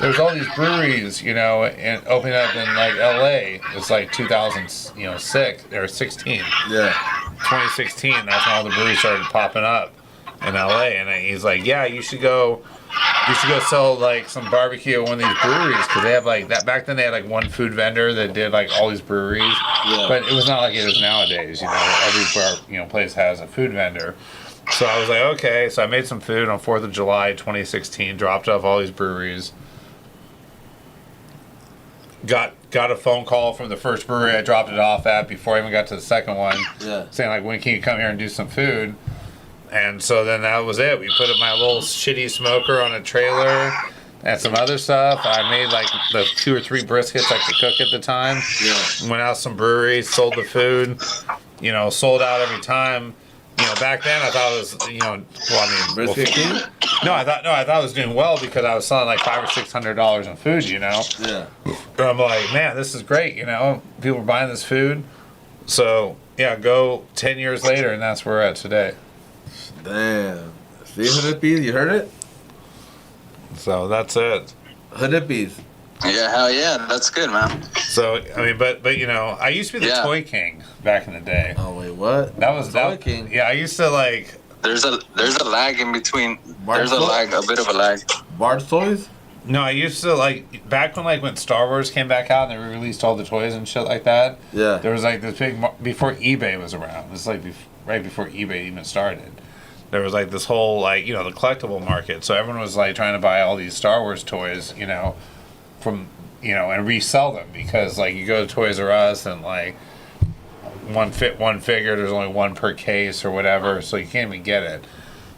there's all these breweries, you know, and opening up in like LA. It's like 2006 or 16. Yeah. 2016, that's when all the breweries started popping up in LA. And he's like, yeah, you should go sell like some barbecue at one of these breweries, because they have like that. Back then they had like one food vendor that did like all these breweries. Yeah. But it was not like it is nowadays, you know, every place has a food vendor. So I was like, okay. So I made some food on 4th of July, 2016, dropped off all these breweries. Got a phone call from the first brewery I dropped it off at before I even got to the second one. Yeah. Saying like, when can you come here and do some food? And so then that was it. We put up my little shitty smoker on a trailer and some other stuff. I made like the 2 or 3 briskets I could cook at the time. Yeah. Went out to some breweries, sold the food, you know, sold out every time. You know, back then I thought it was, you know, well, I mean, Brisket King? No, I thought I was doing well because I was selling like $500 or $600 in food, you know. Yeah. And I'm like, man, this is great, you know. People are buying this food. So yeah, go 10 years later, and that's where we're at today. Damn. See, Hoodippies, you heard it? So that's it. Hoodippies. Yeah, hell yeah, that's good, man. So I mean, but you know, I used to be the toy king back in the day. Oh wait, what? That was Toy king. Yeah, I used to like. There's a lag in between. Bard's There's a toys? lag, a bit of a lag. Bard's toys? No, I used to like back when Star Wars came back out and they released all the toys and shit like that. Yeah. There was like this big before eBay was around. It was like right before eBay even started. There was like this whole like the collectible market. So everyone was like trying to buy all these Star Wars toys, from and resell them because like you go to Toys R Us and like one figure, there's only one per case or whatever, so you can't even get it.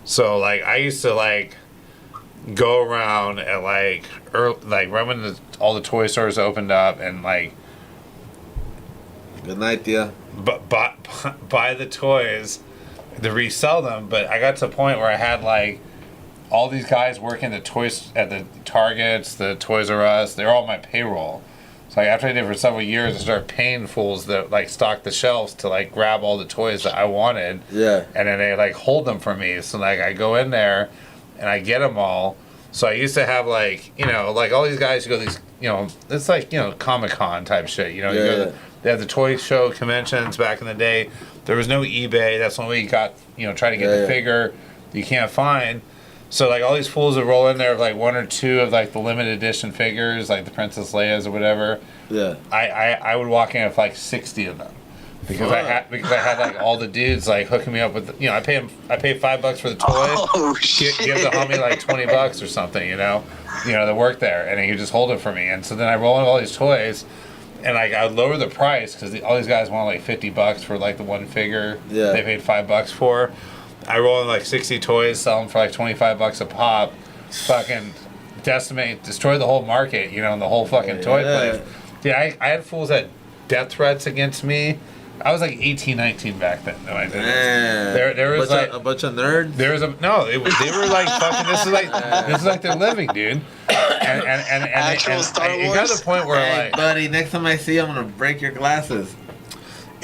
So like I used to like go around at like right when all the toy stores opened up and like good night, yeah. But buy the toys to resell them. But I got to a point where I had like all these guys working the toys at the Targets, the Toys R Us. They're all on my payroll. So like after I did it for several years, I started paying fools that like stock the shelves to like grab all the toys that I wanted. Yeah. And then they like hold them for me. So like I go in there and I get them all. So I used to have like like all these guys who go these it's like Comic-Con type shit. You go they have the toy show conventions back in the day. There was no eBay. That's the only way you got try to get the figure that you can't find. So like all these fools would roll in there with like one or two of like the limited edition figures, like the Princess Leia's or whatever. Yeah. I would walk in with like 60 of them. Because I had like all the dudes like hooking me up with I pay $5 for the toy. Oh shit! Give the homie like $20 or something, that work there, and he would just hold it for me. And so then I roll in all these toys, and like I would lower the price because all these guys want like $50 for like the one figure. Yeah. They paid $5 for. I roll in like 60 toys, sell them for like $25 a pop. Fucking destroy the whole market, and the whole fucking toy place. Yeah, I had fools that death threats against me. I was like 18, 19 back then. No, I didn't. There was like a bunch of nerds. There was they were like fucking. This is like their living, dude. And Actual Star Wars. It got to the point where Hey, like, buddy, next time I see you, I'm gonna break your glasses.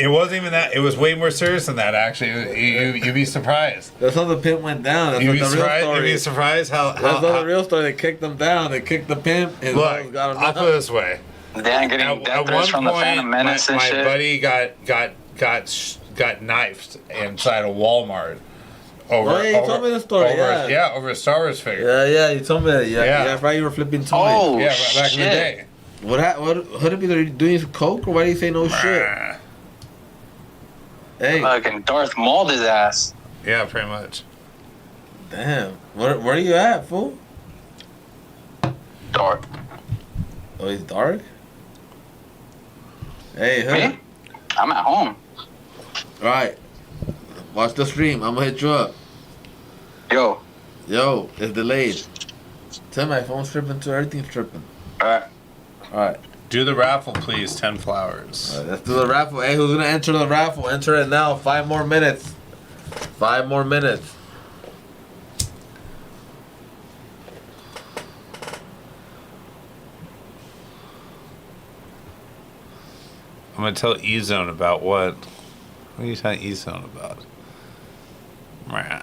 it wasn't even that. It was way more serious than that. Actually, you'd be surprised. That's how the pimp went down. That's You'd what be the real surprised. story. You'd be surprised how. That's not the real story. They kicked them down. They kicked the pimp. His hoes Look, got him I'll put it this way. Dan getting death threats from the Phantom Menace and my shit. buddy got knifed inside a Walmart. Oh, yeah, you told me the story, over a Star Wars figure. Yeah, you told me that. Yeah, right. You were flipping toys. Oh, Yeah, back shit. in the day. What if they're doing coke or why do you say no shit? Hey, Fucking Darth mauled his ass. Yeah, pretty much. damn. Where are you at, fool? Darth. Oh, he's dark. Hey, Hood. Me? I'm at home. Right. Watch the stream. I'm gonna hit you up. Yo. Yo, it's delayed. Tell my phone's tripping too. Everything's tripping. Alright. Alright. Do the raffle, please. 10 flowers. Alright, let's do the raffle. Hey, who's gonna enter the raffle? Enter it now. 5 more minutes. 5 more minutes. I'm gonna tell E-Zone about what? What are you telling E-Zone about? Meh.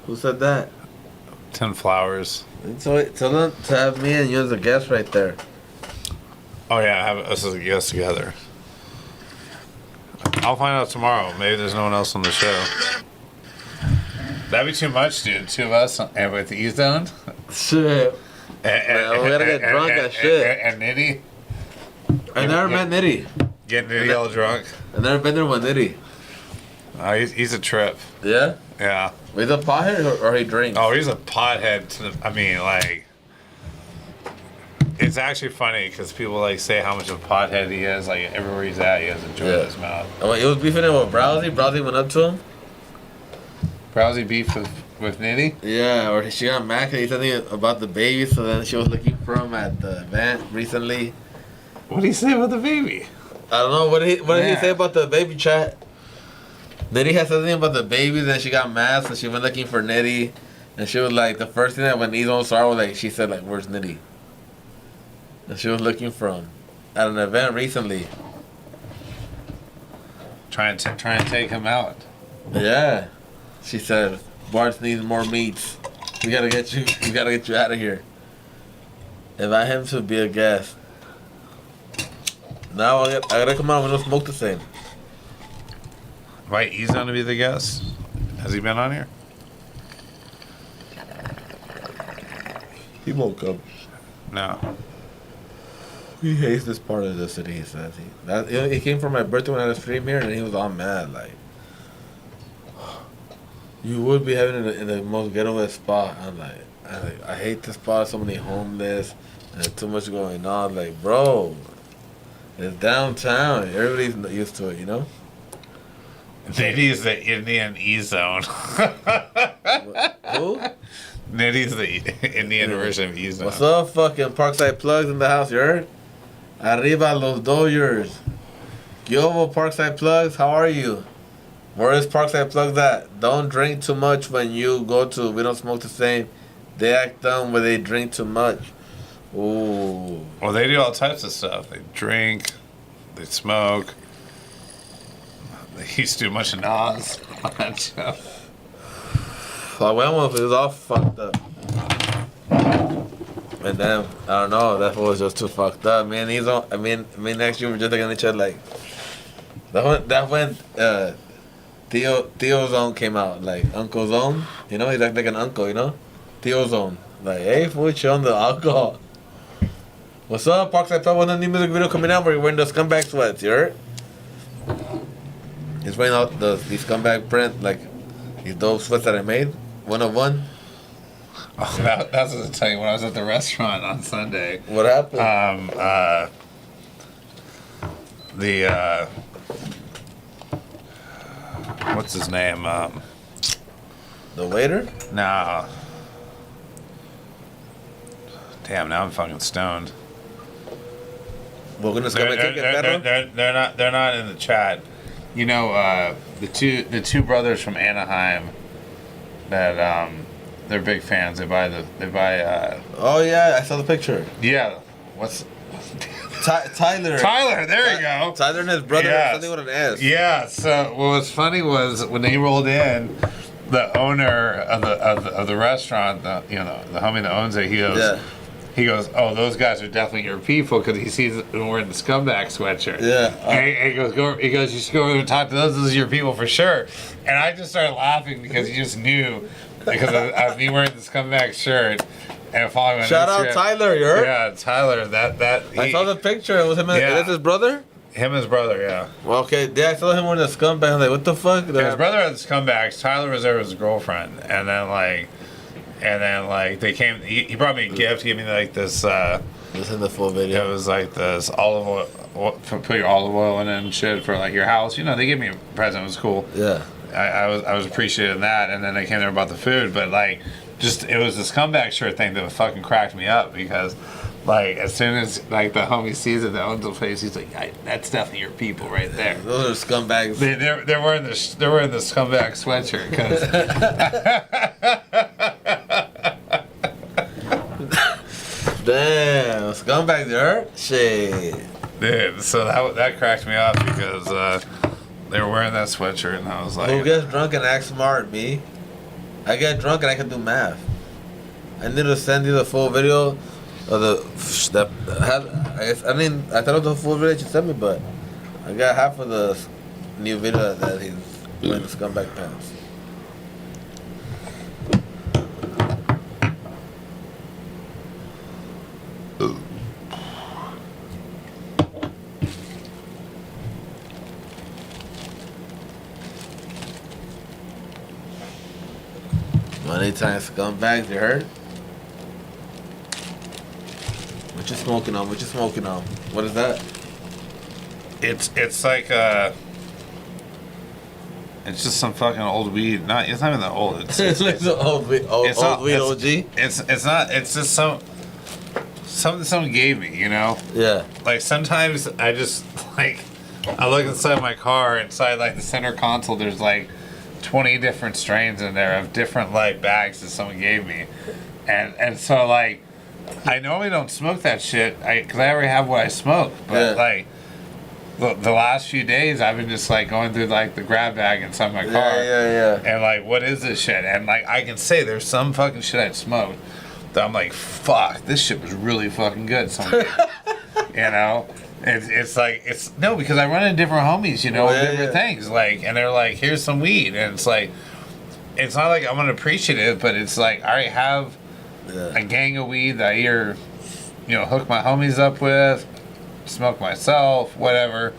Who said that? 10 flowers. Tell them to have me and you as a guest right there. Oh yeah, have us as a guest together. I'll find out tomorrow. Maybe there's no one else on the show. That'd be too much, dude. 2 of us and with E-Zone. Shit. Man, we gotta get drunk as shit. And Nitty. I never met Nitty. Get Nitty all drunk. I never been there with Nitty. He's a trip. Yeah? Yeah. He's a pothead or he drinks? Oh, he's a pothead. It's actually funny because people like say how much of a pothead he is. Like everywhere he's at, he has a joint in his mouth. Oh, he was beefing it with Browsy. Browsy went up to him. Browsy beef with Nitty. Yeah, or she got mad because he said something about the baby. So then she was looking for him at the event recently. What did he say about the baby? I don't know. What did he say about the baby chat? Nitty had something about the babies, and she got mad, so she went looking for Nitty. And she was like, the first thing that when Ezo saw her was like, she said like, "Where's Nitty?" And she was looking for him at an event recently. Trying to take him out. Yeah, she said, "Bart needs more meats. We gotta get you. We gotta get you out of here." Invite him to be a guest. Now I gotta come out. We don't smoke the same. Right, he's going to be the guest. Has he been on here? He won't come. No. He hates this part of the city. He says he came for my birthday when I had a stream here, and he was all mad. Like, you would be having it in the most getaway spot. I'm like, I hate this spot. So many homeless, and too much going on. Like, bro, it's downtown. Everybody's used to it, you know. Nitty's the Indian E-Zone. Who? Nitty's the Indian version of E-Zone. What's up, fucking Parkside Plugs in the house, you heard? Arriba los Dodgers. Yo, Parkside Plugs, how are you? Where is Parkside Plugs at? Don't drink too much when you go to We Don't Smoke the Same. They act dumb when they drink too much. Ooh. Well, they do all types of stuff. They drink, they smoke. They used to do a bunch of Nas on that show. I went with it was all fucked up. And then, I don't know, that was just too fucked up. Man, next year we're just looking at each other like, that when Theo Zone came out, like Uncle Zone, you know, he's like an uncle, you know? Theo Zone. Like, hey, fool, chill on the alcohol. What's up, Parkside Pub? When the new music video coming out where you're wearing the scumbag sweats, you heard? He's wearing out these scumbag print, like, these dope sweats that I made. 101. Oh, that's what I tell you when I was at the restaurant on Sunday. What happened? What's his name? The waiter? No. Damn, now I'm fucking stoned. We're gonna get better. They're not in the chat. You know, the two brothers from Anaheim that they're big fans. They buy. Oh yeah, I saw the picture. Yeah. What's Tyler? Tyler, there you go. Tyler and his brother. Yes. Something with an S. Yeah. So what was funny was when they rolled in, the owner of the restaurant, the homie that owns it, he goes. Yeah. He goes, oh, those guys are definitely your people because he sees them wearing the Scumbag sweatshirt. Yeah. And he goes, you should go over and talk to those. Those are your people for sure. And I just started laughing because he just knew because of me wearing the Scumbag shirt and following on Shout out Instagram. Tyler, you heard? Yeah, Tyler. I saw the picture. It was him. Yeah. That's his brother. Him and his brother, yeah. Well, okay. Yeah, I saw him wearing the scumbag. I was like, what the fuck? His brother had the Scumbags. Tyler was there with his girlfriend, and then they came. He brought me a gift. He gave me like this. This in the full video. It was like this olive oil. Put your olive oil in it and shit for like your house. You know, they gave me a present. It was cool. Yeah. I was appreciating that, and then they came there about the food, but like, just it was the Scumbag shirt thing that fucking cracked me up because. Like, as soon as, like, the homie sees it, that owns the place, he's like, that's definitely your people right there. Those are scumbags. They're wearing the Scumbag sweatshirt, because... Damn, scumbags there? Shit. Dude, so that cracked me up because they were wearing that sweatshirt, and I was like... Who gets drunk and acts smart, me? I get drunk and I can do math. I need to send you the full video. I thought it was the full video you sent me, but I got half of the new video that he's wearing the scumbag pants. Anytime scumbags, you heard? What you smoking on? What is that? It's like it's just some fucking old weed. It's not even that old. It's like the old weed OG. It's not. It's just something someone gave me. You know. Yeah. Like sometimes I just like I look inside my car, inside like the center console, there's like 20 different strains in there of different like bags that someone gave me. And so like, I normally don't smoke that shit because I already have what I smoke. But like, the last few days I've been just like going through like the grab bag inside my car. And like, what is this shit? And like, I can say there's some fucking shit I smoked that I'm like, fuck, this shit was really fucking good. You know? It's like, no, because I run into different homies, you know, different things. Like, and they're like, here's some weed. And it's like, it's not like I'm unappreciative, but it's like, I already have a gang of weed that I either, you know, hook my homies up with, smoke myself, whatever,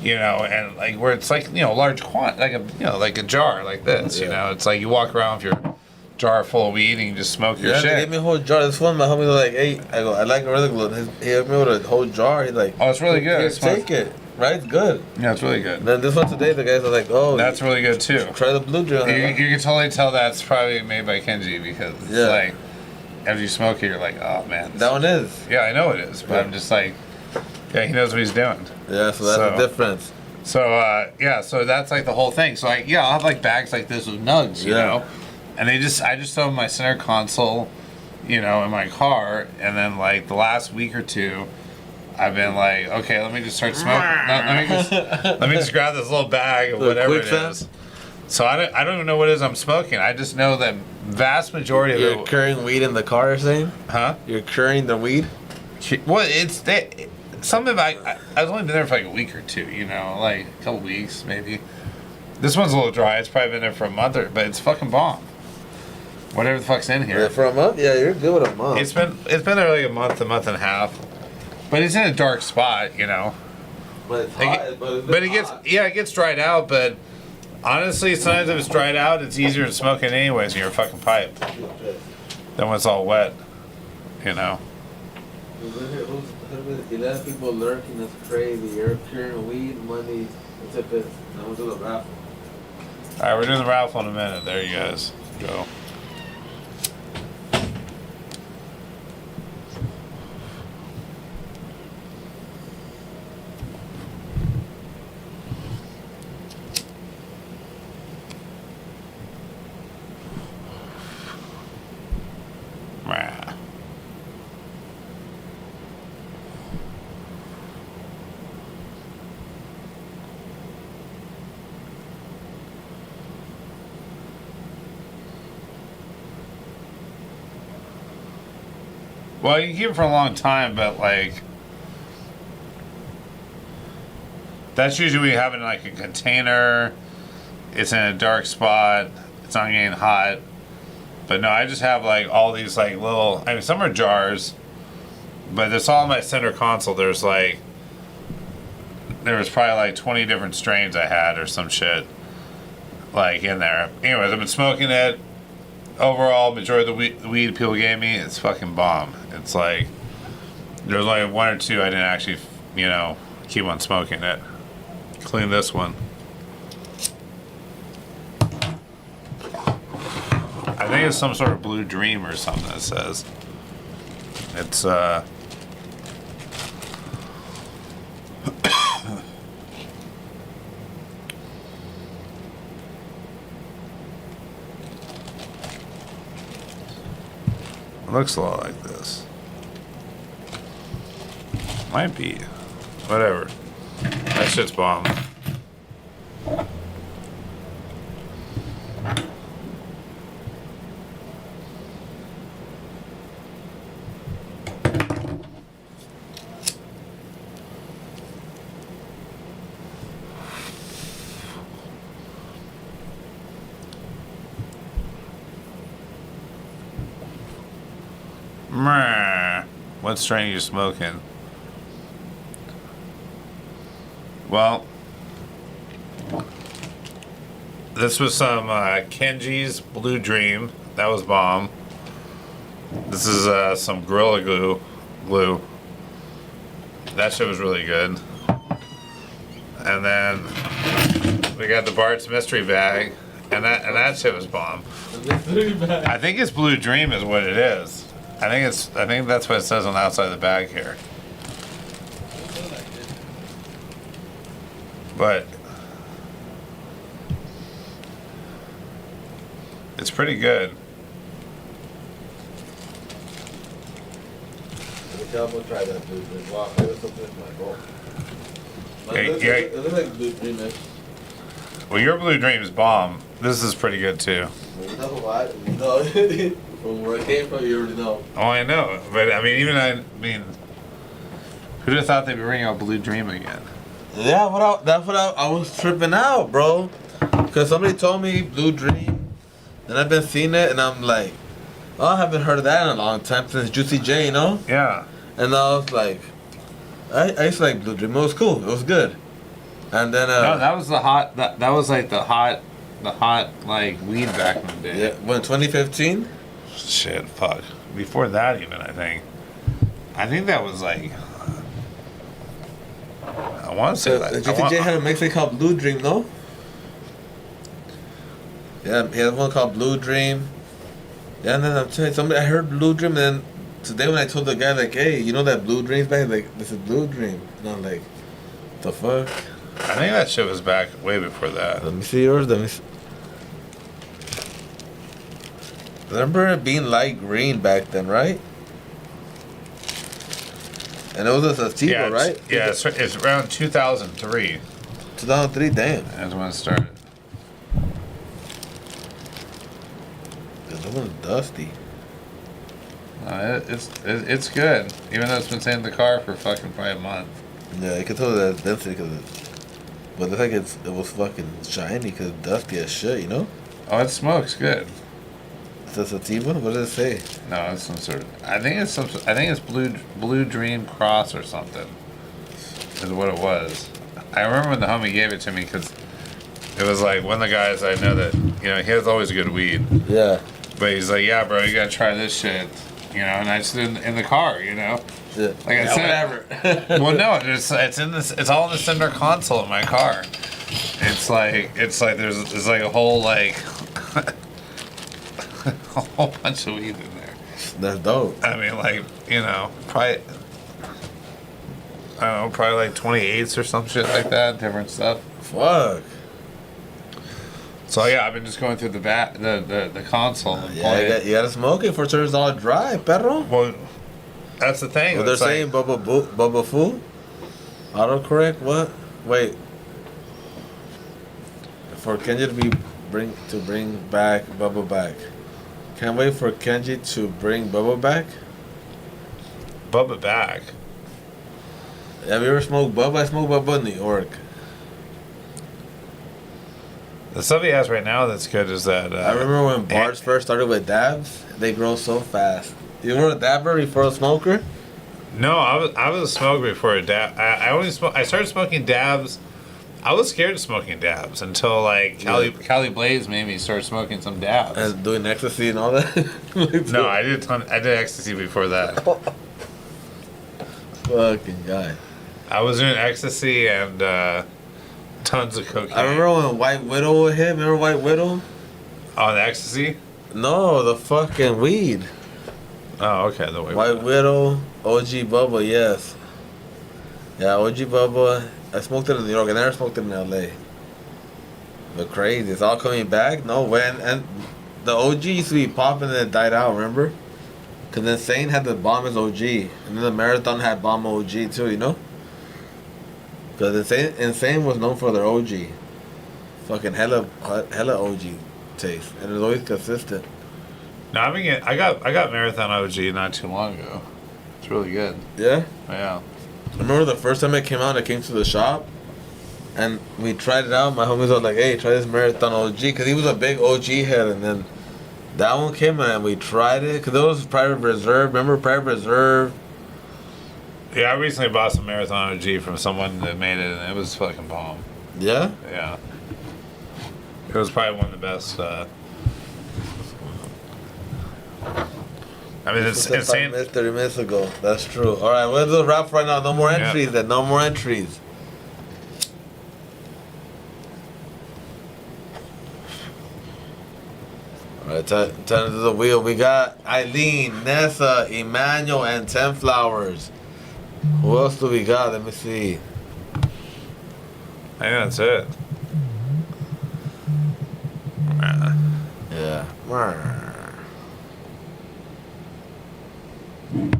you know, and like where it's like, you know, large like a, you know, like a jar like this, you know, it's like you walk around with your jar full of weed and you just smoke your shit. They gave me a whole jar. This one, my homie was like, hey, I go, I like Gorilla Glue. He helped me with a whole jar. He's like, oh, it's really good. Take it. Right? It's good. Yeah, it's really good. And then this one today, the guys are like, oh. That's really good too. Try the blue drill. You can totally tell that's probably made by Kenji because it's like, as you smoke it, you're like, oh man. That one is. Yeah, I know it is, but I'm just like, yeah, he knows what he's doing. Yeah, so that's the difference. So, yeah, so that's like the whole thing. So, like, yeah, I'll have like bags like this with nugs, you know? And I just throw my center console, you know, in my car. And then, like, the last week or two, I've been like, okay, let me just start smoking. Let me just grab this little bag of whatever it is. So I don't even know what it is I'm smoking. I just know that vast majority of it. You're curing weed in the car, you're saying? Huh? You're curing the weed? Well, it's something I was only been there for like a week or two, you know, like a couple weeks maybe. This one's a little dry. It's probably been there for a month, but it's fucking bomb. Whatever the fuck's in here. Yeah, for a month? Yeah, you're good with a month. It's been there like a month and a half. But it's in a dark spot, you know. But it's hot. But it gets dried out. But honestly, sometimes if it's dried out, it's easier to smoke it anyways in your fucking pipe than when it's all wet, you know. 11 people lurking, that's crazy. You're curing weed, money, it's a bit. Now we'll do the raffle. Alright, we're doing the raffle in a minute. There you guys go. Well, you can keep it for a long time, but like that's usually we have it in like a container. It's in a dark spot. It's not getting hot. But no, I just have like all these like little. I mean, some are jars, but it's all in my center console. There was probably like 20 different strains I had or some shit like in there. Anyways, I've been smoking it. Overall, majority of the weed people gave me, it's fucking bomb. It's like there's only one or two I didn't actually, you know, keep on smoking it. Clean this one. I think it's some sort of blue dream or something that says. It's looks a lot like this. Might be. Whatever. That shit's bomb. What strain are you smoking? Well, this was some Kenji's Blue Dream. That was bomb. This is some Gorilla Glue. That shit was really good. And then we got the Bart's Mystery Bag, and that shit was bomb. I think it's Blue Dream is what it is. I think that's what it says on the outside of the bag here. But it's pretty good. I'm gonna try that blue dream. Wow, there's something in my bowl. It looks like blue dream, man. Well, your Blue Dream's bomb. This is pretty good too. You know what? You know, from where I came from, you already know. Oh, I know. But I mean, who'd have thought they'd be bringing out Blue Dream again? Yeah, that's what I was tripping out, bro. Because somebody told me Blue Dream, and I've been seeing it, and I'm like, oh, I haven't heard of that in a long time since Juicy J, you know? Yeah. And I was like, I used to like Blue Dream. It was cool. It was good. And then No, that was the hot. That was like the hot like weed back in the day. yeah, when 2015. Shit, fuck. Before that, even I think that was like. I want to say that. Juicy J had a mixtape called Blue Dream, no? Yeah, he had one called Blue Dream. Yeah, and then I'm telling you, somebody I heard Blue Dream, and then today when I told the guy like, hey, you know that Blue Dream's back? Like, this is Blue Dream, and I'm like, the fuck? I think that shit was back way before that. Let me see yours. Let me see. Remember it being light green back then, right? And it was a sativa, right? Yeah, it's around 2003. 2003, damn. That's when it started. That one's dusty. It's good. Even though it's been sitting in the car for fucking probably a month. Yeah, you can tell that it's density because but it's like it was fucking shiny because it's dusty as shit, you know? Oh, it smokes good. It's a sativa? What does it say? No, it's some sort of. I think it's Blue Dream Cross or something. Is what it was. I remember when the homie gave it to me because it was like one of the guys I know that he has always good weed. Yeah. But he's like, yeah, bro, you gotta try this shit, And I just in the car, Yeah. Like I said, whatever. well, no, it's in this. It's all in the center console in my car. It's like there's like a whole like a whole bunch of weed in there. That's dope. I mean, like probably I don't know, probably like 28s or some shit like that, different stuff. Fuck. So yeah, I've been just going through the console. And Yeah, you gotta smoke it before it turns all dry, perro. Well, that's the thing. Well, they're saying Bubba Foo? Autocorrect? What? Wait. For Kenji to bring back Bubba back. Can't wait for Kenji to bring Bubba back. Bubba back. Have you ever smoked Bubba? I smoked Bubba in New York. The stuff he has right now that's good is that. I remember when bars first started with dabs. They grow so fast. You were a dabber before a smoker? No, I was a smoker before a dab. I started smoking dabs. I was scared of smoking dabs until like Cali Blaze made me start smoking some dabs. And doing ecstasy and all that? No, I did ecstasy before that. Fucking guy. I was doing ecstasy and tons of cocaine. I remember when White Widow hit. Remember White Widow? Oh, the ecstasy? No, the fucking weed. Oh, okay. The White Widow, OG Bubba, yes. Yeah, OG Bubba. I smoked it in New York. I never smoked it in LA. But crazy. It's all coming back? No way. And the OG used to be popping and it died out, remember? Because Insane had the bomb as OG. And then the Marathon had bomb OG too, you know? Because Insane was known for their OG. Fucking hella OG taste. And it was always consistent. No, I got Marathon OG not too long ago. It's really good. Yeah? Yeah. I remember the first time it came out, I came to the shop. And we tried it out. My homies were like, hey, try this Marathon OG. Because he was a big OG head. And then that one came and we tried it. Because it was Private Reserve. Remember Private Reserve? Yeah, I recently bought some Marathon OG from someone that made it, and it was fucking bomb. Yeah? Yeah. It was probably one of the best. I mean, it's insane. 30 minutes ago. That's true. All right, we'll do a wrap right now. No more entries then. No more entries. All right, turn to the wheel. We got Eileen, Nessa, Emmanuel, and 10 Flowers. Who else do we got? Let me see. think that's it. Yeah.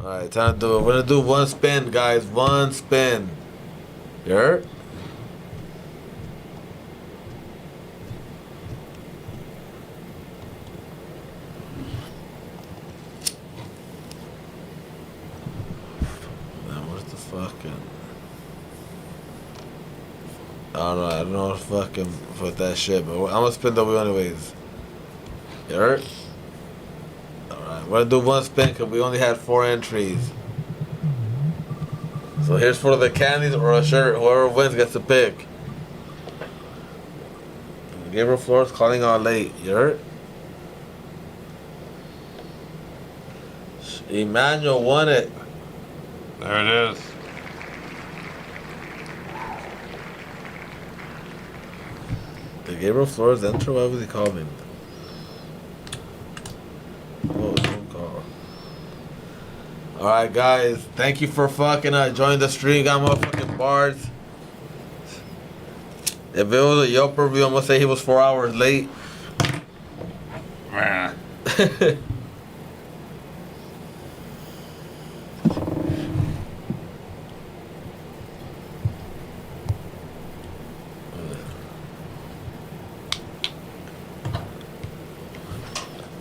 Alright, time to do it. We're gonna do one spin, guys. One spin. You heard? Now, where's the fucking... I don't know what fucking with that shit, but I'm gonna spin the wheel anyways. You heard? Alright, we're gonna do one spin because we only had 4 entries. So here's for the candies or a shirt. Whoever wins gets to pick. Gabriel Flores calling on late. You heard? Emmanuel won it. There it is. Did Gabriel Flores enter? Why was he calling? Oh, phone call. Alright, guys. Thank you for fucking joining the stream. Got motherfucking bars. If it was a Yelp review, I'm gonna say he was 4 hours late. Man.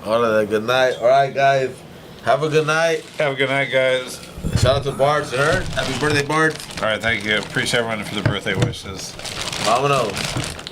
Alright, good night. Alright, guys. Have a good night. Have a good night, guys. Shout out to Bart. You heard? Happy birthday, Bart. All right, thank you. Appreciate everyone for the birthday wishes. Vámonos.